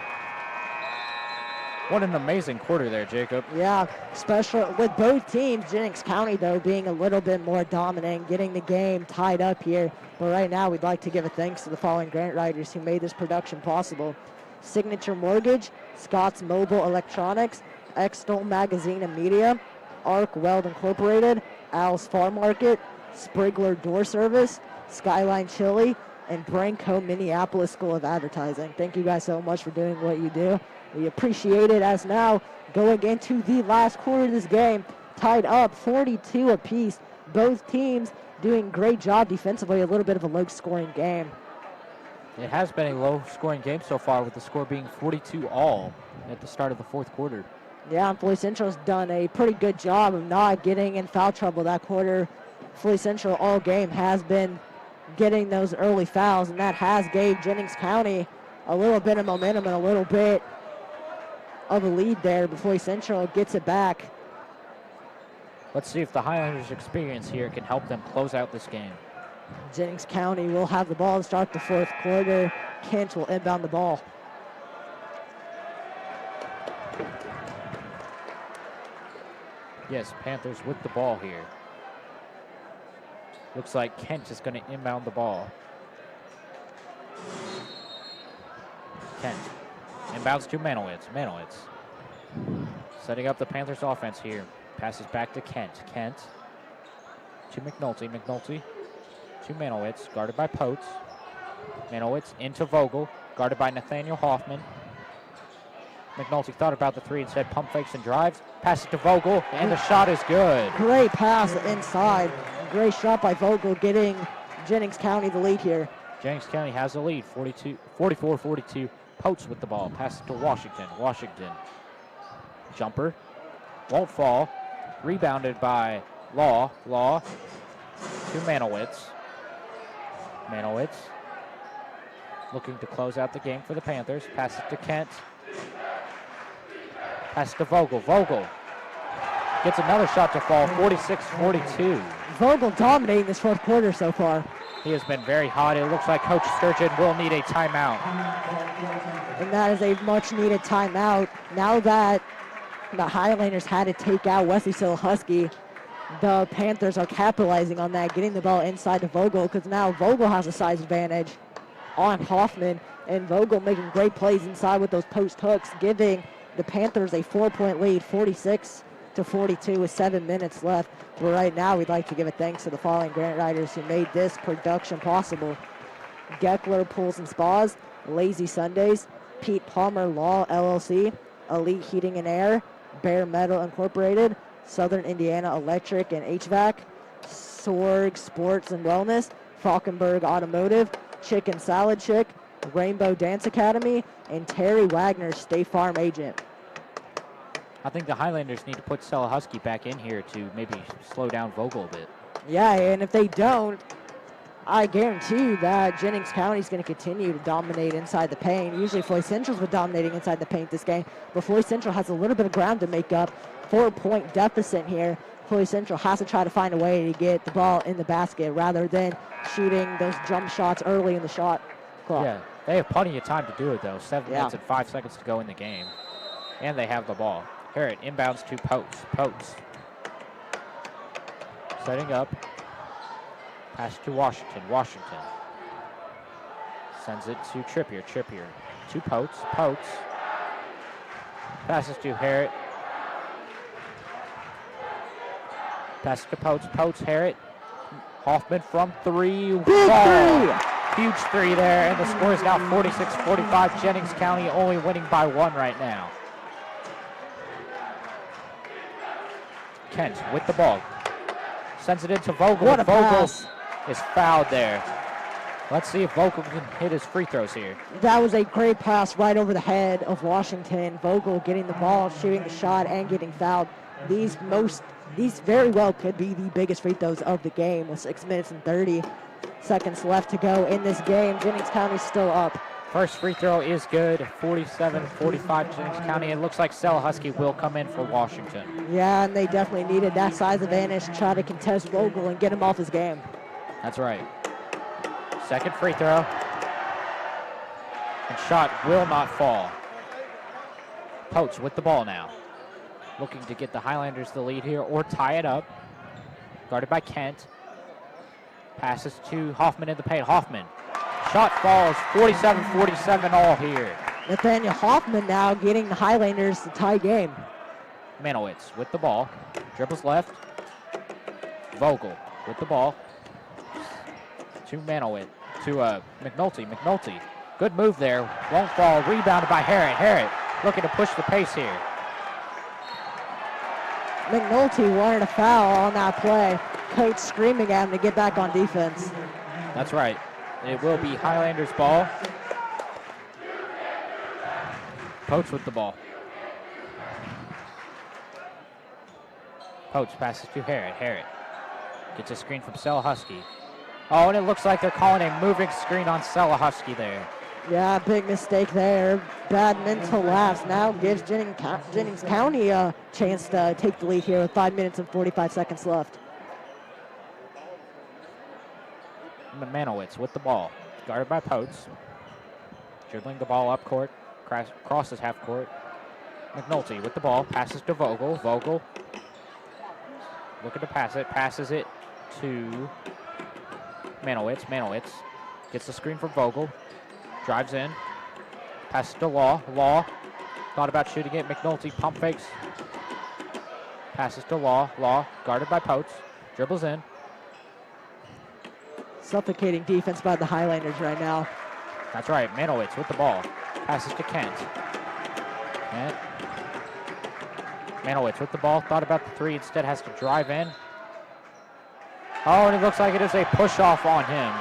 What an amazing quarter there, Jacob. Yeah, special with both teams. Jennings County, though, being a little bit more dominant, getting the game tied up here. But right now, we'd like to give a thanks to the following grant writers who made this production possible. Signature Mortgage, Scott's Mobile Electronics, Extol Magazine and Media, Arc Weld Incorporated, Al's Farm Market, Sprigler Door Service, Skyline Chili, and Branco Minneapolis School of Advertising. Thank you guys so much for doing what you do. We appreciate it, as now going into the last quarter of this game, tied up 42 apiece. Both teams doing great job defensively, a little bit of a low-scoring game. It has been a low-scoring game so far, with the score being 42-all at the start of the fourth quarter. Yeah, and Floyd Central's done a pretty good job of not getting in foul trouble that quarter. Floyd Central all game has been getting those early fouls, and that has gave Jennings County a little bit of momentum and a little bit of a lead there, but Floyd Central gets it back. Let's see if the Highlanders' experience here can help them close out this game. Jennings County will have the ball to start the fourth quarter. Kent will inbound the ball. Yes, Panthers with the ball here. Looks like Kent is going to inbound the ball. Kent inbounds to Manowitz. Manowitz setting up the Panthers offense here. Passes back to Kent. Kent to McNulty. McNulty to Manowitz, guarded by Potes. Manowitz into Vogel, guarded by Nathaniel Hoffman. McNulty thought about the three, instead pump fakes and drives. Passes to Vogel, and the shot is good. Great pass inside. Great shot by Vogel, getting Jennings County the lead here. Jennings County has the lead, 44-42. Potes with the ball. Passes to Washington. Washington. Jumper. Won't fall. Rebounded by Law. Law to Manowitz. Manowitz looking to close out the game for the Panthers. Passes to Kent. Passes to Vogel. Vogel gets another shot to fall, 46-42. Vogel dominating this fourth quarter so far. He has been very hot. It looks like Coach Sturgeon will need a timeout. And that is a much-needed timeout. Now that the Highlanders had to take out Wesley Selahusky, the Panthers are capitalizing on that, getting the ball inside to Vogel, because now Vogel has a size advantage on Hoffman, and Vogel making great plays inside with those post hooks, giving the Panthers a 4-point lead, 46-42 with 7 minutes left. But right now, we'd like to give a thanks to the following grant writers who made this production possible. Geckler Pools and Spas, Lazy Sundays, Pete Palmer Law, LLC, Elite Heating and Air, Bare Metal Incorporated, Southern Indiana Electric and HVAC, Sorg Sports and Wellness, Falkenberg Automotive, Chicken Salad Chick, Rainbow Dance Academy, and Terry Wagner, State Farm Agent. I think the Highlanders need to put Husky back in here to maybe slow down Vogel a bit. Yeah, and if they don't, I guarantee you that Jennings County is going to continue to dominate inside the paint. Usually Floyd Central's been dominating inside the paint this game, but Floyd Central has a little bit of ground to make up. 4-point deficit here. Floyd Central has to try to find a way to get the ball in the basket rather than shooting those jump shots early in the shot clock. Yeah, they have plenty of time to do it, though. 7 minutes and 5 seconds to go in the game. And they have the ball. Harrod inbounds to Potes. Setting up. Pass to Washington. Sends it to Trippier. To Potes. Passes to Harrod. Passes to Potes. Harrod. Hoffman from 3. Ball. Huge 3 there, and the score is now 46-45. Jennings County only winning by 1 right now. Kent with the ball. Sends it into Vogel. What a Vogel pass. is fouled there. Let's see if Vogel can hit his free throws here. That was a great pass right over the head of Washington. Vogel getting the ball, shooting the shot, and getting fouled. These very well could be the biggest free throws of the game with 6 minutes and 30 seconds left to go in this game. Jennings County still up. First free throw is good, 47-45 Jennings County. It looks like Husky will come in for Washington. Yeah, and they definitely needed that size advantage to try to contest Vogel and get him off his game. That's right. Second free throw. And shot will not fall. Potes with the ball now. Looking to get the Highlanders the lead here or tie it up. Guarded by Kent. Passes to Hoffman in the paint. Hoffman. Shot falls, 47-47 all here. Nathaniel Hoffman now getting the Highlanders the tie game. Manowitz with the ball. Dribbles left. Vogel with the ball. To Manowitz. To McNulty. Good move there. Won't fall. Rebounded by Harrod. Looking to push the pace here. McNulty wanted a foul on that play. Coach screaming at him to get back on defense. That's right. It will be Highlanders ball. Potes with the ball. Potes passes to Harrod. Gets a screen from Husky. Oh, and it looks like they're calling a moving screen on Husky there. Yeah, big mistake there. Bad mental lapse. Now gives Jennings County a chance to take the lead here with 5 minutes and 45 seconds left. Manowitz with the ball. Guarded by Potes. Dribbling the ball up court. Crosses half court. McNulty with the ball. Passes to Vogel. Vogel looking to pass it. Passes it to Manowitz. Manowitz gets the screen from Vogel. Drives in. Passes to Law. Law thought about shooting it. McNulty pump fakes. Passes to Law. Law guarded by Potes. Dribbles in. Suffocating defense by the Highlanders right now. That's right. Manowitz with the ball. Passes to Kent. Manowitz with the ball. Thought about the 3. Instead has to drive in. Oh, and it looks like it is a push-off on him.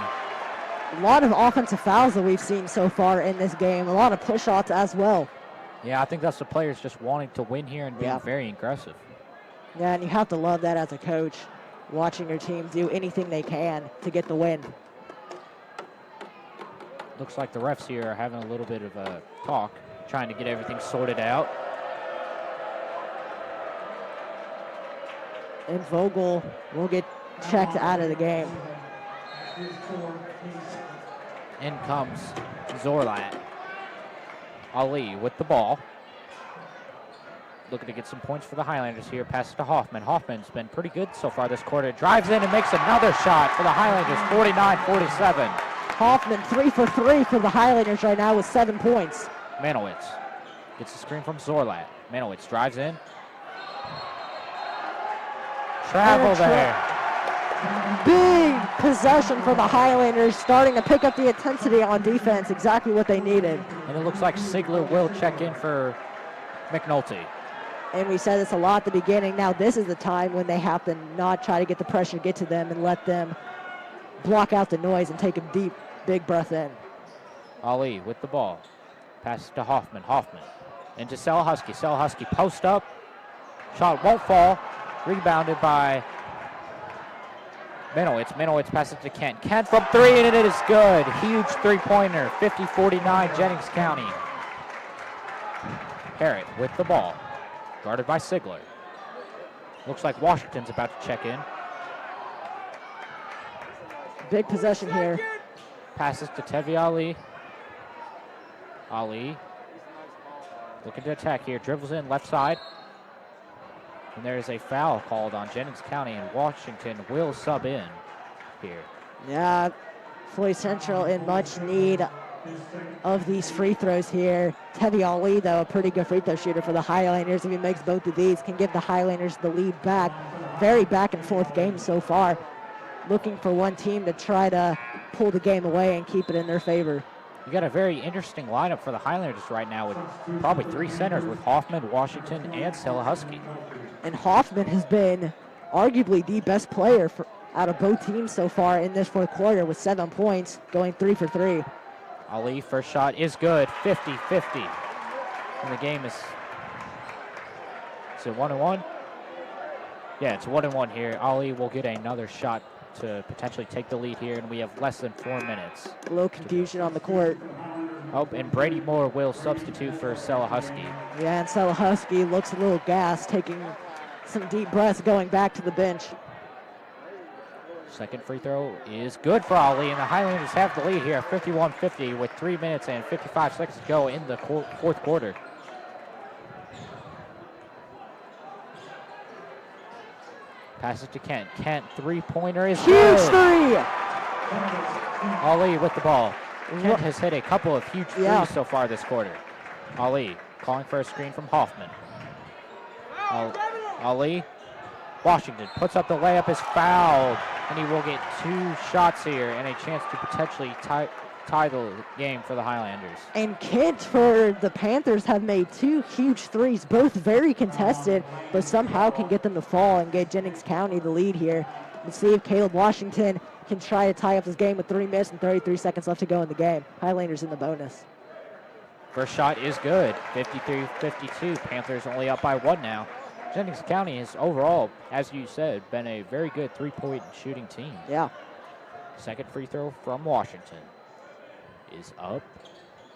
A lot of offensive fouls that we've seen so far in this game. A lot of push-shots as well. Yeah, I think that's the players just wanting to win here and being very aggressive. Yeah, and you have to love that as a coach, watching your team do anything they can to get the win. Looks like the refs here are having a little bit of a talk, trying to get everything sorted out. And Vogel will get checked out of the game. In comes Zorlat. Ali with the ball. Looking to get some points for the Highlanders here. Passes to Hoffman. Hoffman's been pretty good so far this quarter. Drives in and makes another shot for the Highlanders, 49-47. Hoffman 3 for 3 for the Highlanders right now with 7 points. Manowitz gets the screen from Zorlat. Manowitz drives in. Travel there. Big possession for the Highlanders, starting to pick up the intensity on defense, exactly what they needed. And it looks like Sigler will check in for McNulty. And we said this a lot at the beginning. Now this is the time when they have to not try to get the pressure, get to them, and let them block out the noise and take a deep, big breath in. Ali with the ball. Passes to Hoffman. Hoffman into Selahusky. Selahusky post up. Shot won't fall. Rebounded by Minowitz. Minowitz passes to Kent. Kent from three, and it is good. Huge three-pointer. 50-49 Jennings County. Harrod with the ball. Guarded by Sigler. Looks like Washington's about to check in. Big possession here. Passes to Tevi Ali. Ali looking to attack here. Dribbles in left side. And there is a foul called on Jennings County, and Washington will sub in here. Yeah, Floyd Central in much need of these free throws here. Tevi Ali, though, a pretty good free throw shooter for the Highlanders. If he makes both of these, can give the Highlanders the lead back. Very back and forth game so far. Looking for one team to try to pull the game away and keep it in their favor. You got a very interesting lineup for the Highlanders right now with probably three centers with Hoffman, Washington, and Selahusky. And Hoffman has been arguably the best player out of both teams so far in this fourth quarter with 7 points, going 3 for 3. Ali, first shot is good, 50-50. And the game is it 1-1? Yeah, it's 1-1 here. Ali will get another shot to potentially take the lead here, and we have less than 4 minutes. A little confusion on the court. Oh, and Brady Moore will substitute for Selahusky. Yeah, and Selahusky looks a little gassed, taking some deep breaths, going back to the bench. Second free throw is good for Ali, and the Highlanders have the lead here at 51-50 with 3 minutes and 55 seconds to go in the fourth quarter. Passes to Kent. Kent, three-pointer is good. Huge three! Ali with the ball. Kent has hit a couple of huge threes so far this quarter. Ali calling for a screen from Hoffman. Ali. Washington puts up the layup, is fouled, and he will get 2 shots here and a chance to potentially tie the game for the Highlanders. And Kent for the Panthers have made 2 huge threes, both very contested, but somehow can get them to fall and get Jennings County the lead here. Let's see if Caleb Washington can try to tie up this game with 3 minutes and 33 seconds left to go in the game. Highlanders in the bonus. First shot is good, 53-52. Panthers only up by 1 now. Jennings County has overall, as you said, been a very good three-point shooting team. Yeah. Second free throw from Washington is up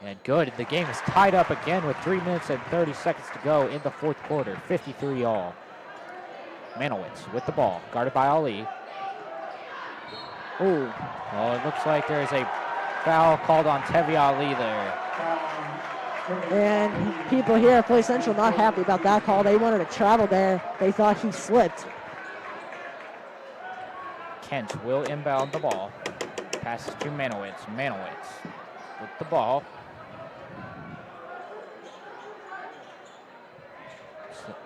and good. The game is tied up again with 3 minutes and 30 seconds to go in the fourth quarter, 53 all. Manowitz with the ball, guarded by Ali. Ooh. Oh, it looks like there is a foul called on Tevi Ali there. And people here at Floyd Central not happy about that call. They wanted to travel there. They thought he slipped. Kent will inbound the ball. Passes to Manowitz. Manowitz with the ball.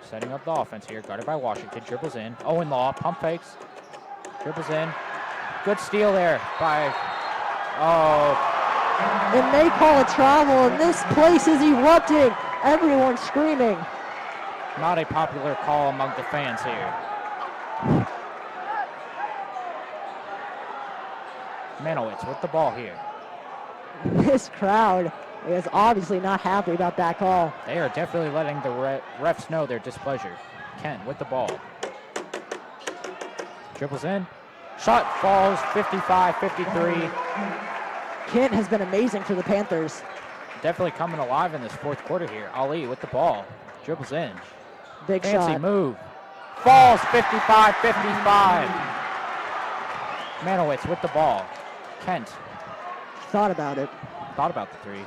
Setting up the offense here. Guarded by Washington. Dribbles in. Owen Law. Pump fakes. Dribbles in. Good steal there by... Oh... And they call a travel, and this place is erupting. Everyone's screaming. Not a popular call among the fans here. Manowitz with the ball here. This crowd is obviously not happy about that call. They are definitely letting the refs know their displeasure. Kent with the ball. Dribbles in. Shot falls, 55-53. Kent has been amazing for the Panthers. Definitely coming alive in this fourth quarter here. Ali with the ball. Dribbles in. Big Fancy shot. move. Falls, 55-55. Manowitz with the ball. Kent. Thought about it. Thought about the three.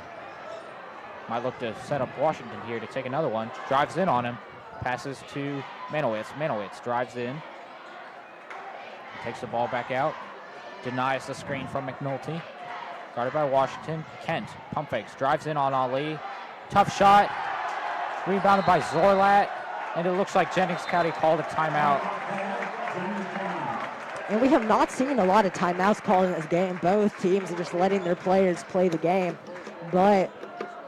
Might look to set up Washington here to take another one. Drives in on him. Passes to Manowitz. Manowitz drives in. Takes the ball back out. Denies the screen from McNulty. Guarded by Washington. Kent, pump fakes, drives in on Ali. Tough shot. Rebounded by Zorlat. And it looks like Jennings County called a timeout. And we have not seen a lot of timeouts called in this game. Both teams are just letting their players play the game. But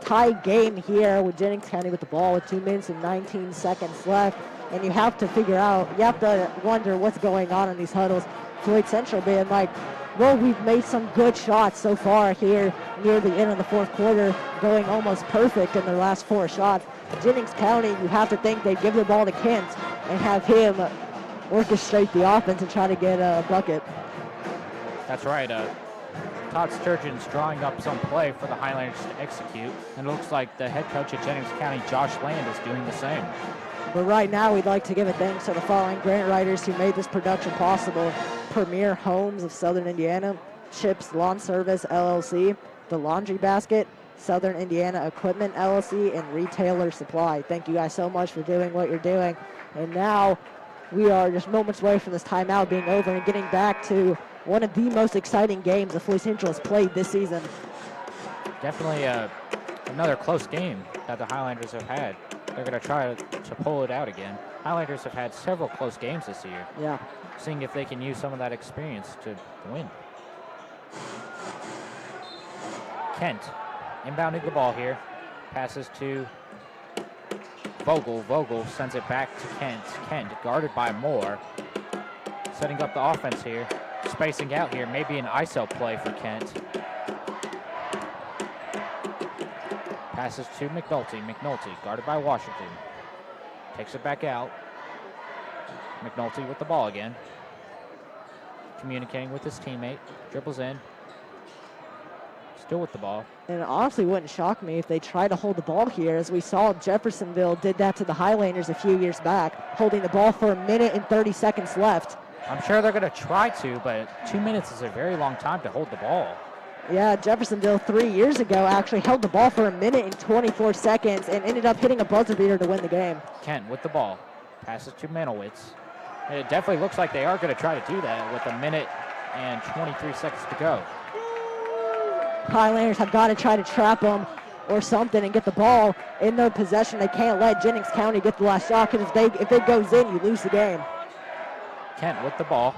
tie game here with Jennings County with the ball with 2 minutes and 19 seconds left. And you have to wonder what's going on in these huddles. Floyd Central being like, well, we've made some good shots so far here near the end of the fourth quarter, going almost perfect in their last 4 shots. Jennings County, you have to think they'd give the ball to Kent and have him orchestrate the offense and try to get a bucket. That's right. Todd Sturgeon's drawing up some play for the Highlanders to execute, and it looks like the head coach at Jennings County, Josh Land, is doing the same. But right now, we'd like to give a thanks to the following grant writers who made this production possible. Premier Homes of Southern Indiana, Chips Lawn Service, LLC, The Laundry Basket, Southern Indiana Equipment, LLC, and Retailer Supply. Thank you guys so much for doing what you're doing. And now we are just moments away from this timeout being over and getting back to one of the most exciting games that Floyd Central has played this season. Definitely another close game that the Highlanders have had. They're going to try to pull it out again. Highlanders have had several close games this year. Yeah. Seeing if they can use some of that experience to win. Kent inbounding the ball here. Passes to Vogel. Vogel sends it back to Kent. Kent guarded by Moore. Setting up the offense here. Spacing out here. Maybe an ISO play for Kent. Passes to McNulty. McNulty guarded by Washington. Takes it back out. McNulty with the ball again. Communicating with his teammate. Dribbles in. Still with the ball. And it honestly wouldn't shock me if they try to hold the ball here, as we saw Jeffersonville did that to the Highlanders a few years back, holding the ball for 1 minute and 30 seconds left. I'm sure they're going to try to, but 2 minutes is a very long time to hold the ball. Yeah, Jeffersonville 3 years ago actually held the ball for 1 minute and 24 seconds and ended up hitting a buzzer beater to win the game. Kent with the ball. Passes to Manowitz. It definitely looks like they are going to try to do that with 1 minute and 23 seconds to go. Highlanders have got to try to trap them or something and get the ball in their possession. They can't let Jennings County get the last shot, because if it goes in, you lose the game. Kent with the ball.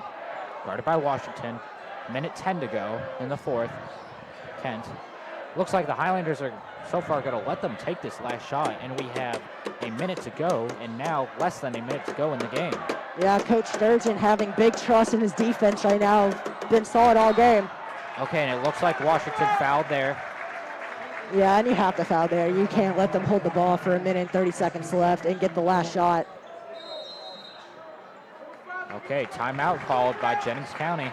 Guarded by Washington. 1:10 to go in the fourth. Kent. Looks like the Highlanders are so far going to let them take this last shot, and we have 1 minute to go, and now less than 1 minute to go in the game. Yeah, Coach Sturgeon having big trust in his defense right now. Been solid all game. Okay, and it looks like Washington fouled there. Yeah, and you have to foul there. You can't let them hold the ball for 1 minute and 30 seconds left and get the last shot. Okay, timeout called by Jennings County.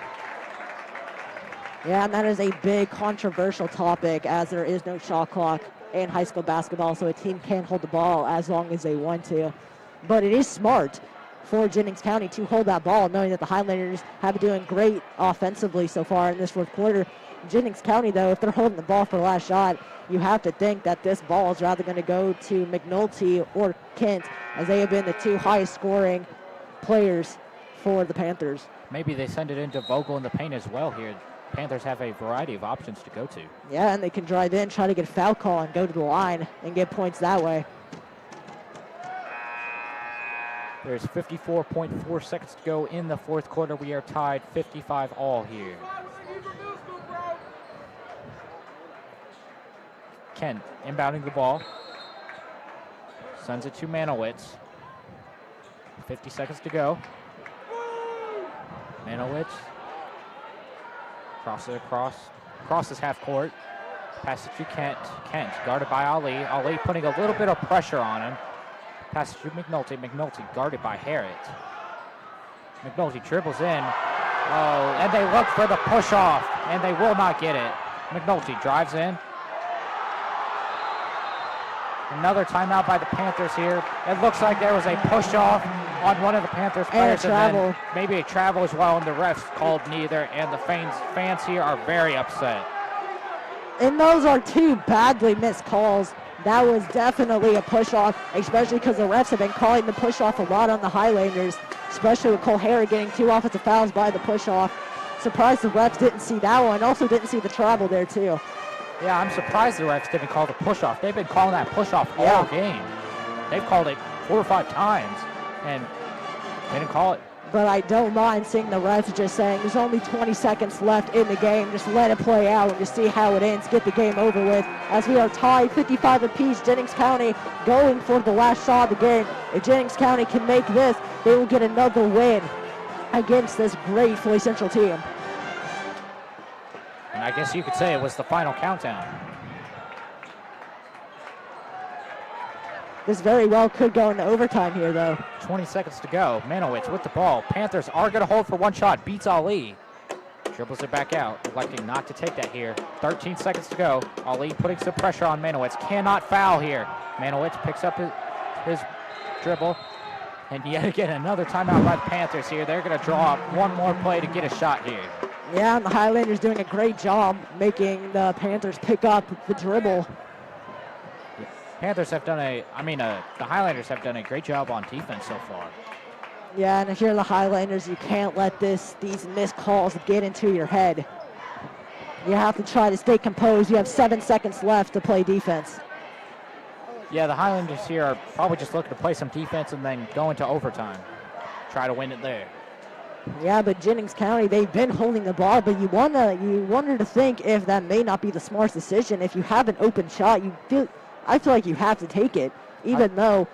Yeah, and that is a big controversial topic, as there is no shot clock in high school basketball, so a team can hold the ball as long as they want to. But it is smart for Jennings County to hold that ball, knowing that the Highlanders have been doing great offensively so far in this fourth quarter. Jennings County, though, if they're holding the ball for the last shot, you have to think that this ball is rather going to go to McNulty or Kent, as they have been the 2 highest scoring players for the Panthers. Maybe they send it into Vogel in the paint as well here. Panthers have a variety of options to go to. Yeah, and they can drive in, try to get a foul call, and go to the line and get points that way. There's 54.4 seconds to go in the fourth quarter. We are tied 55 all here. Kent inbounding the ball. Sends it to Manowitz. 50 seconds to go. Manowitz. Crosses across. Crosses half court. Passes to Kent. Kent guarded by Ali. Ali putting a little bit of pressure on him. Passes to McNulty. McNulty guarded by Harrod. McNulty dribbles in. Oh, and they look for the push off, and they will not get it. McNulty drives in. Another timeout by the Panthers here. It looks like there was a push off on one of the Panthers players, and then maybe a travel as well, and the refs called neither, and the fans here are very upset. And those are 2 badly missed calls. That was definitely a push-off, especially because the refs have been calling the push-off a lot on the Highlanders, especially with Cole Harry getting 2 offensive fouls by the push-off. Surprised the refs didn't see that one. Also didn't see the travel there, too. Yeah, I'm surprised the refs didn't call the push-off. They've been calling that push-off all game. They've called it 4 or 5 times, and they didn't call it. but I don't mind seeing the refs just saying there's only 20 seconds left in the game. Just let it play out and just see how it ends. Get the game over with. As we are tied 55 apiece, Jennings County going for the last shot of the game. If Jennings County can make this, they will get another win against this great Floyd Central team. And I guess you could say it was the final countdown. This very well could go into overtime here, though. 20 seconds to go. Manowitz with the ball. Panthers are going to hold for one shot. Beats Ali. Dribbles it back out. Electing not to take that here. 13 seconds to go. Ali putting some pressure on Manowitz. Cannot foul here. Manowitz picks up his dribble. And yet again, another timeout by the Panthers here. They're going to draw up one more play to get a shot here. Yeah, and the Highlanders doing a great job making the Panthers pick up the dribble. Panthers have done the Highlanders have done a great job on defense so far. Yeah, and if you're the Highlanders, you can't let these missed calls get into your head. You have to try to stay composed. You have 7 seconds left to play defense. Yeah, the Highlanders here are probably just looking to play some defense and then go into overtime. Try to win it there. Yeah, but Jennings County, they've been holding the ball, but you wonder to think if that may not be the smartest decision. If you have an open shot, I feel like you have to take it, even though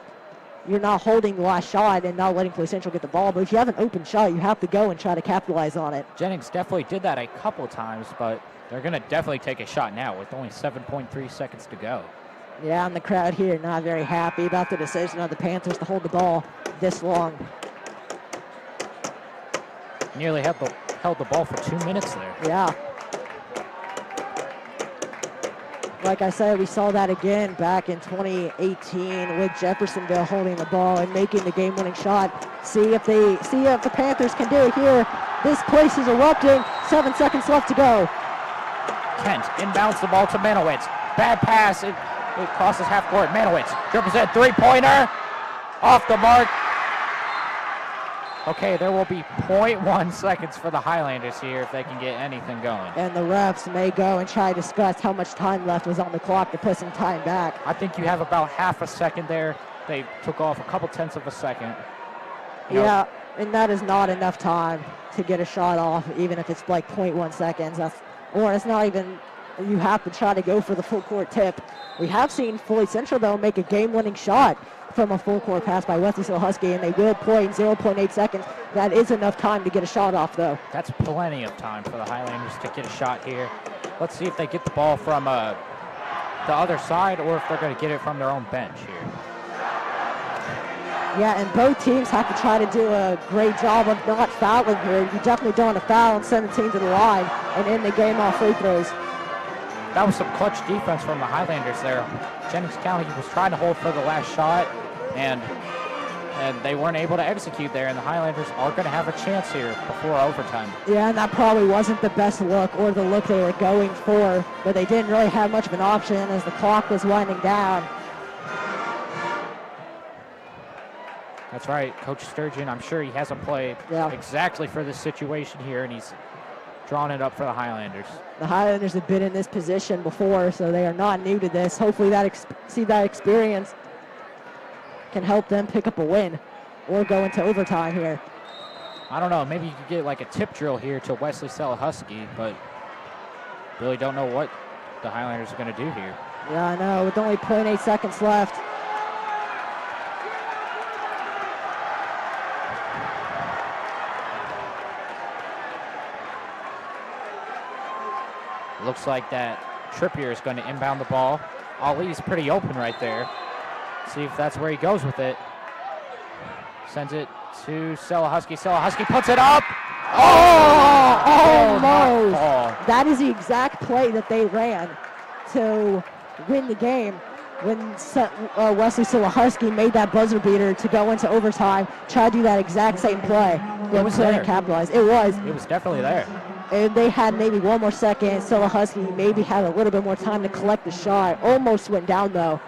you're not holding the last shot and not letting Floyd Central get the ball. But if you have an open shot, you have to go and try to capitalize on it. Jennings definitely did that a couple times, but they're going to definitely take a shot now with only 7.3 seconds to go. Yeah, and the crowd here not very happy about the decision of the Panthers to hold the ball this long. Nearly held the ball for 2 minutes there. Yeah. Like I said, we saw that again back in 2018 with Jeffersonville holding the ball and making the game-winning shot. See if the Panthers can do it here. This place is erupting. 7 seconds left to go. Kent inbounds the ball to Manowitz. Bad pass. It crosses half court. Manowitz dribbles in. Three-pointer. Off the mark. Okay, there will be 0.1 seconds for the Highlanders here if they can get anything going. And the refs may go and try to discuss how much time left was on the clock to put some time back. I think you have about half a second there. They took off a couple tenths of a second. Yeah, and that is not enough time to get a shot off, even if it's like 0.1 seconds. Or it's not even, you have to try to go for the full court tip. We have seen Floyd Central, though, make a game-winning shot from a full court pass by Wesley Silhusky, and they will play in 0.8 seconds. That is enough time to get a shot off, though. That's plenty of time for the Highlanders to get a shot here. Let's see if they get the ball from the other side or if they're going to get it from their own bench here. Yeah, and both teams have to try to do a great job of not fouling here. You definitely don't want to foul and send the team to the line and end the game off free throws. That was some clutch defense from the Highlanders there. Jennings County was trying to hold for the last shot, and they weren't able to execute there, and the Highlanders are going to have a chance here before overtime. Yeah, and that probably wasn't the best look or the look they were going for, but they didn't really have much of an option as the clock was winding down. That's right. Coach Sturgeon, I'm sure he has a play exactly for this situation here, and he's drawn it up for the Highlanders. The Highlanders have been in this position before, so they are not new to this. Hopefully that experience can help them pick up a win or go into overtime here. I don't know. Maybe you could get like a tip drill here to Wesley Silhusky, but really don't know what the Highlanders are going to do here. Yeah, I know. With only 0.8 seconds left. Looks like that Trippier is going to inbound the ball. Ali's pretty open right there. See if that's where he goes with it. Sends it to Silhusky. Silhusky puts it up. Almost. That is the exact play that they ran to win the game when Wesley Silhusky made that buzzer beater to go into overtime. Try to do that exact same play. It was there. Capitalize. It was. It was definitely there. And they had maybe one more second. Silhusky maybe had a little bit more time to collect the shot. Almost went down, though.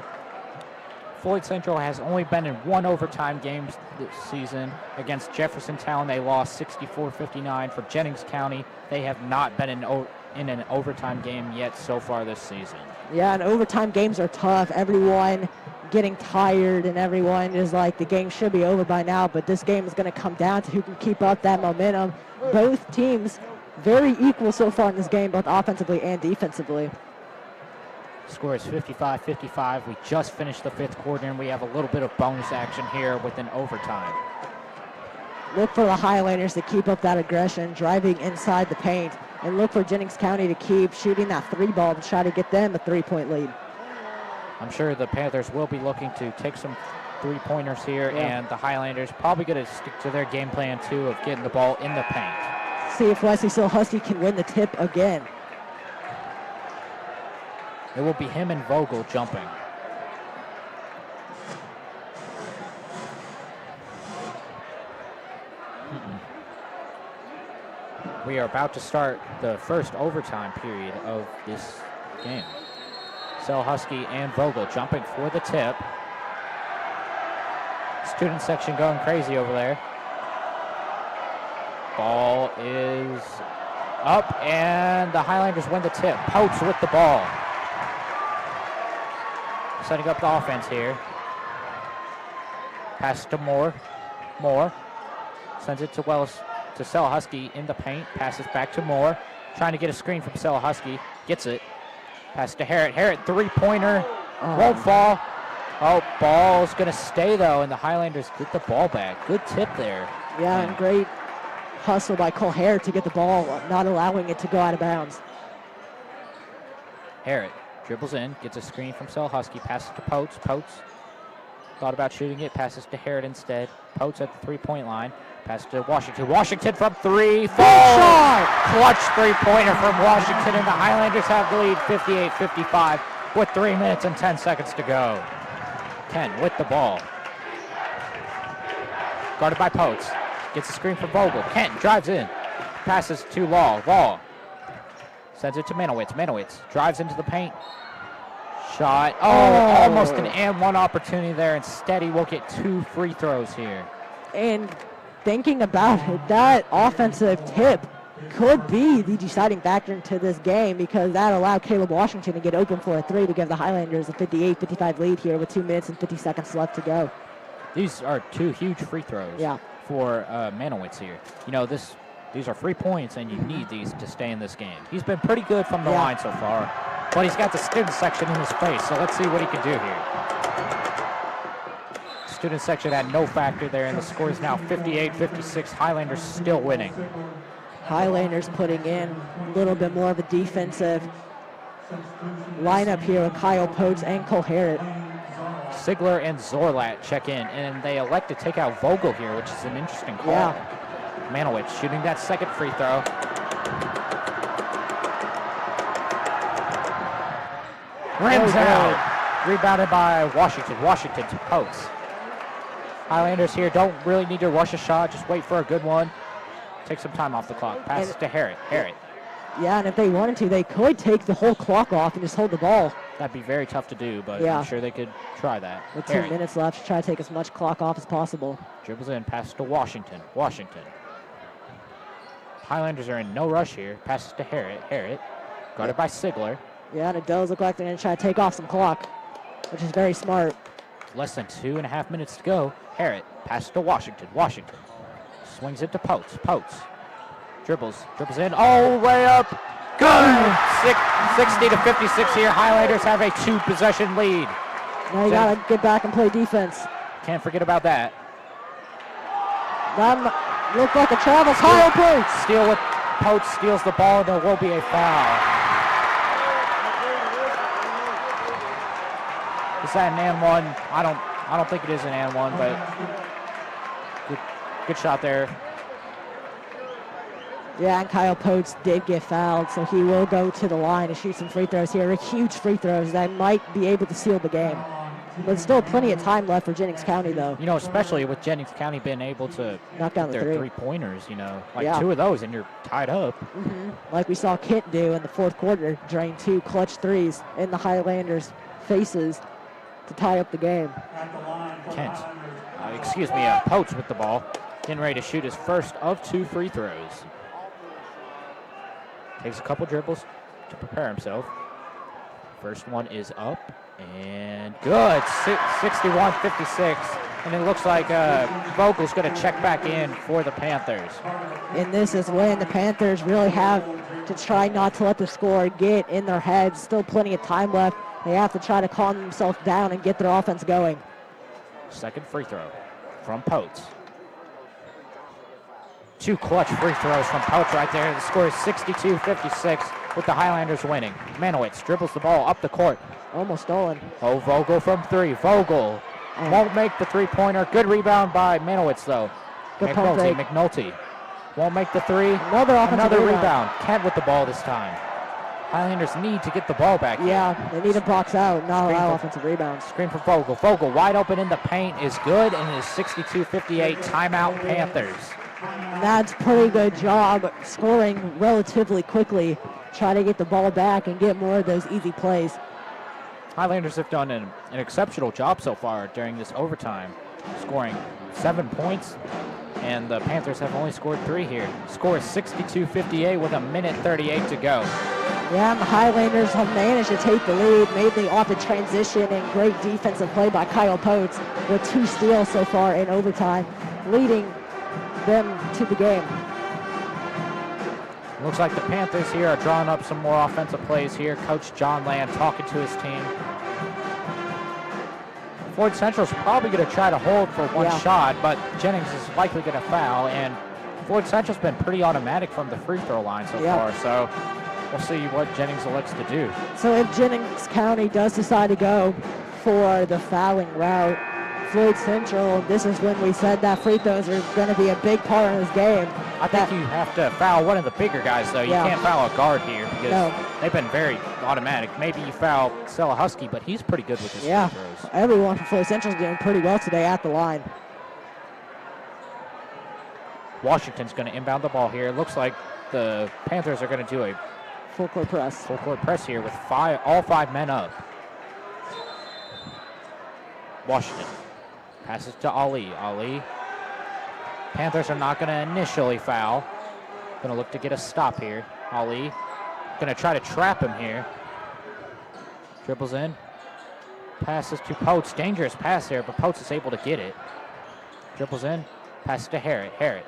Floyd Central has only been in one overtime game this season against Jeffersontown. They lost 64-59. For Jennings County, they have not been in an overtime game yet so far this season. Yeah, and overtime games are tough. Everyone getting tired and everyone is like, the game should be over by now, but this game is going to come down to who can keep up that momentum. Both teams very equal so far in this game, both offensively and defensively. Score is 55-55. We just finished the 5th quarter, and we have a little bit of bonus action here with an overtime. Look for the Highlanders to keep up that aggression, driving inside the paint, and look for Jennings County to keep shooting that 3-ball to try to get them a 3-point lead. I'm sure the Panthers will be looking to take some 3-pointers here, and the Highlanders probably going to stick to their game plan, too, of getting the ball in the paint. See if Wesley Husky can win the tip again. It will be him and Vogel jumping. We are about to start the first overtime period of this game. Husky and Vogel jumping for the tip. Student section going crazy over there. Ball is up, and the Highlanders win the tip. Potes with the ball. Setting up the offense here. Pass to Moore. Moore sends it to Husky in the paint. Passes back to Moore. Trying to get a screen from Husky. Gets it. Pass to Harrett. Harrett, 3-pointer. Won't fall. Oh, ball's going to stay, though, and the Highlanders get the ball back. Good tip there. Yeah, and great hustle by Cole Harrett to get the ball, not allowing it to go out of bounds. Harrett dribbles in, gets a screen from Husky, passes to Potes. Potes thought about shooting it, passes to Harrett instead. Potes at the 3-point line, passes to Washington. Washington from 3, falls! Clutch 3-pointer from Washington, and the Highlanders have the lead 58-55 with 3 minutes and 10 seconds to go. Ken with the ball. Guarded by Potes. Gets a screen from Vogel. Kent drives in. Passes to Law. Law sends it to Manowitz. Manowitz drives into the paint. Shot. Oh, almost an and one opportunity there. Instead, he will get 2 free throws here. And thinking about it, that offensive tip could be the deciding factor into this game, because that allowed Caleb Washington to get open for a 3 to give the Highlanders a 58-55 lead here with 2 minutes and 50 seconds left to go. These are 2 huge free throws for Manowitz here. You know, these are free points, and you need these to stay in this game. He's been pretty good from the line so far, but he's got the student section in his face, so let's see what he can do here. Student section had no factor there, and the score is now 58-56. Highlanders still winning. Highlanders putting in a little bit more of a defensive lineup here with Kyle Potes and Cole Harrett. Sigler and Zorlat check in, and they elect to take out Vogel here, which is an interesting call. Yeah. Manowitz shooting that second free throw. Rims out. Rebounded by Washington. Washington to Potes. Highlanders here don't really need to rush a shot. Just wait for a good one. Take some time off the clock. Passes to Harrett. Harrett. Yeah, and if they wanted to, they could take the whole clock off and just hold the ball. That'd be very tough to do, but I'm sure they could try that. With 2 minutes left, try to take as much clock off as possible. Dribbles in, passes to Washington. Washington. Highlanders are in no rush here. Passes to Harrett. Harrett. Guarded by Sigler. Yeah, and it does look like they're going to try to take off some clock, which is very smart. Less than 2.5 minutes to go. Harrett. Passes to Washington. Washington. Swings it to Potes. Potes. Dribbles in. Oh, way up. Good. 60-56 here. Highlanders have a 2-possession lead. Now you got to get back and play defense. Can't forget about that. That looked like a travel. Kyle Potes. Steal with Potes steals the ball, and there will be a foul. Is that an and one? I don't think it is an and one, but good shot there. Yeah, and Kyle Potes did get fouled, so he will go to the line and shoot some free throws here. Huge free throws that might be able to seal the game. But still plenty of time left for Jennings County, though. You know, especially with Jennings County being able to knock down their 3-pointers, you know. Like 2 of those, and you're tied up. Like we saw Kent do in the 4th quarter, drain 2 clutch 3s in the Highlanders' faces to tie up the game. Kent, Potes with the ball. Getting ready to shoot his first of 2 free throws. Takes a couple dribbles to prepare himself. First one is up And good, 61-56. And it looks like Vogel's going to check back in for the Panthers. And this is when the Panthers really have to try not to let the score get in their heads. Still plenty of time left. They have to try to calm themselves down and get their offense going. Second free throw from Potes. 2 clutch free throws from Potes right there. The score is 62-56 with the Highlanders winning. Manowitz dribbles the ball up the court. Almost stolen. Oh, Vogel from 3. Vogel won't make the three-pointer. Good rebound by Manowitz, though. Good pump fake. McNulty won't make the 3. Another rebound. Kent with the ball this time. Highlanders need to get the ball back. Yeah, they need to box out, not allow offensive rebounds. Screen for Vogel. Vogel wide open in the paint is good, and it is 62-58 timeout Panthers. That's a pretty good job scoring relatively quickly. Try to get the ball back and get more of those easy plays. Highlanders have done an exceptional job so far during this overtime, scoring 7 points, and the Panthers have only scored 3 here. Score is 62-58 with 1:38 to go. Yeah, and the Highlanders have managed to take the lead, mainly off the transition and great defensive play by Kyle Potes with 2 steals so far in overtime, leading them to the game. Looks like the Panthers here are drawing up some more offensive plays here. Coach John Land talking to his team. Floyd Central's probably going to try to hold for one shot, but Jennings is likely going to foul, and Floyd Central's been pretty automatic from the free throw line so far, so we'll see what Jennings elects to do. So if Jennings County does decide to go for the fouling route, Floyd Central, this is when we said that free throws are going to be a big part of this game. I think you have to foul one of the bigger guys, though. You can't foul a guard here because they've been very automatic. Maybe you foul Selahusky, but he's pretty good with his free throws. Everyone from Floyd Central is doing pretty well today at the line. Washington's going to inbound the ball here. It looks like the Panthers are going to do a full court press. Full court press here with all 5 men up. Washington passes to Ali. Ali. Panthers are not going to initially foul. Going to look to get a stop here. Ali going to try to trap him here. Dribbles in. Passes to Potes. Dangerous pass there, but Potes is able to get it. Dribbles in. Passes to Harrett. Harrett.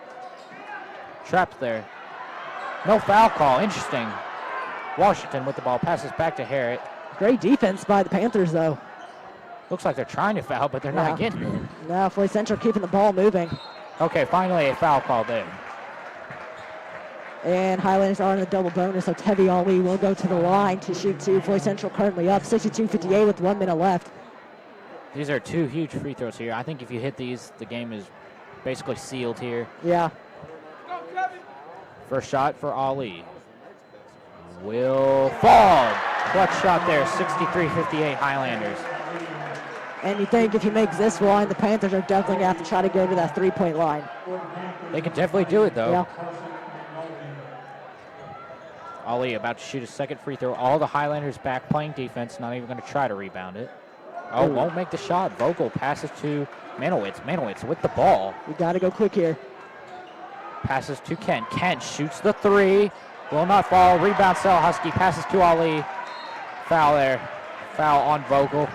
Trapped there. No foul call. Interesting. Washington with the ball. Passes back to Harrett. Great defense by the Panthers, though. Looks like they're trying to foul, but they're not getting it. No, Floyd Central keeping the ball moving. Okay, finally a foul call there. And Highlanders are in the double bonus, so Tevi Ali will go to the line to shoot 2. Floyd Central currently up 62-58 with 1 minute left. These are 2 huge free throws here. I think if you hit these, the game is basically sealed here. Yeah. First shot for Ali. Will fall. Clutch shot there, 63-58 Highlanders. And you think if he makes this one, the Panthers are definitely going to have to try to go to that 3-point line. They can definitely do it, though. Yeah. Ali about to shoot a second free throw. All the Highlanders back playing defense, not even going to try to rebound it. Oh, won't make the shot. Vogel passes to Manowitz. Manowitz with the ball. We got to go quick here. Passes to Kent. Kent shoots the 3. Will not fall. Rebound Selahusky. Passes to Ali. Foul there. Foul on Vogel.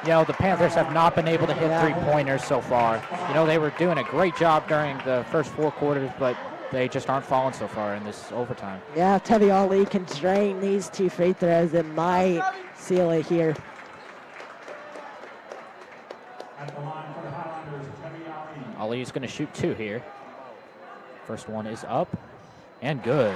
You know, the Panthers have not been able to hit 3-pointers so far. You know, they were doing a great job during the first 4 quarters, but they just aren't falling so far in this overtime. Yeah, if Tevi Ali can drain these 2 free throws, it might seal it here. At the line for the Highlanders, Tevi Ali. Ali is going to shoot 2 here. First one is up and good.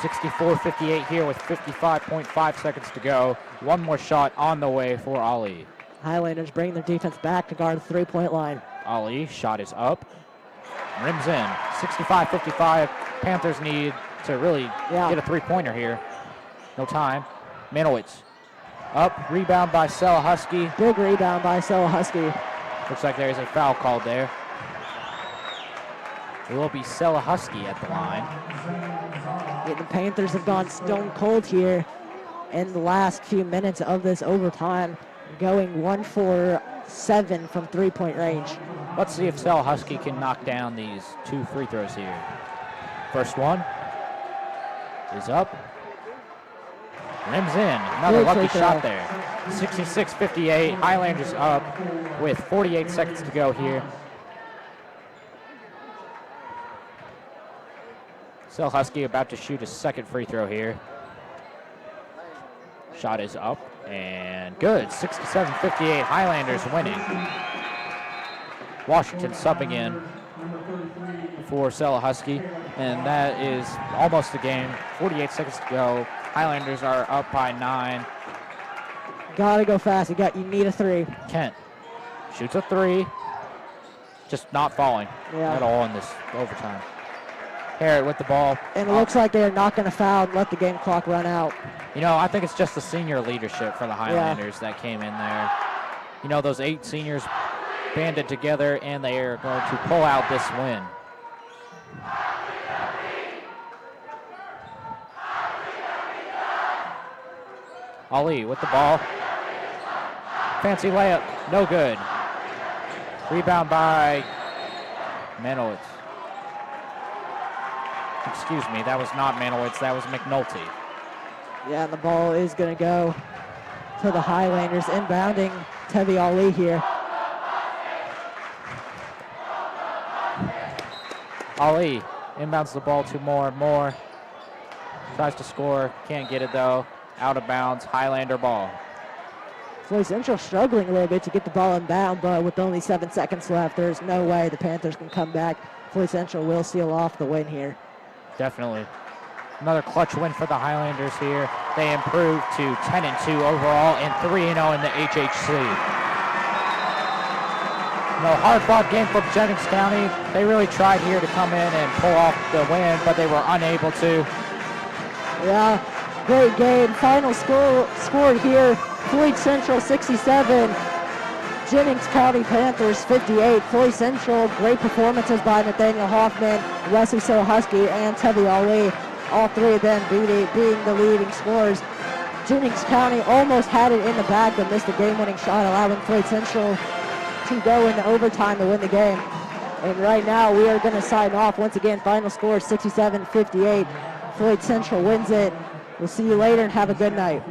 64-58 here with 55.5 seconds to go. 1 more shot on the way for Ali. Highlanders bring their defense back to guard the 3-point line. Ali, shot is up. Rims in. 65-55. Panthers need to really get a 3-pointer here. No time. Manowitz. Up. Rebound by Selahusky. Big rebound by Selahusky. Looks like there is a foul called there. It will be Selahusky at the line. Yeah, the Panthers have gone stone cold here in the last few minutes of this overtime, going 1 for 7 from 3-point range. Let's see if Selahusky can knock down these 2 free throws here. First one is up. Rims in. Another Good lucky free shot throw. there. 66-58. Highlanders up with 48 seconds to go here. Sel Husky about to shoot his second free throw here. Shot is up and good. 67-58. Highlanders winning. Washington subbing in for Sel Husky, and that is almost the game. 48 seconds to go. Highlanders are up by 9. Gotta go fast. You need a 3. Kent shoots a 3, just not falling at all in this overtime. Harrod with the ball. And it looks like they're not going to foul and let the game clock run out. You know, I think it's just the senior leadership for the Highlanders that came in there. You know, those 8 seniors banded together, and they are going to pull out this win. Ali with the ball. Fancy layup, no good. Rebound by Manowitz. Excuse me, that was not Manowitz, that was McNulty. Yeah, and the ball is going to go to the Highlanders. Inbounding Tevi Ali here. Ali inbounds the ball to Moore. Tries to score, can't get it though. Out of bounds, Highlander ball. Floyd Central struggling a little bit to get the ball inbound, but with only 7 seconds left, there's no way the Panthers can come back. Floyd Central will seal off the win here. Definitely. Another clutch win for the Highlanders here. They improved to 10-2 overall and 3-0 in the HHC. No hard-fought game for Jennings County. They really tried here to come in and pull off the win, but they were unable to. Yeah, great game. Final score here, Floyd Central 67, Jennings County Panthers 58. Floyd Central, great performances by Nathaniel Hoffman, Wesley Sel Husky, and Tevi Ali. All 3 of them being the leading scorers. Jennings County almost had it in the bag but missed the game-winning shot, allowing Floyd Central to go into overtime to win the game. And right now we are going to sign off. Once again, final score 67-58. Floyd Central wins it. We'll see you later and have a good night.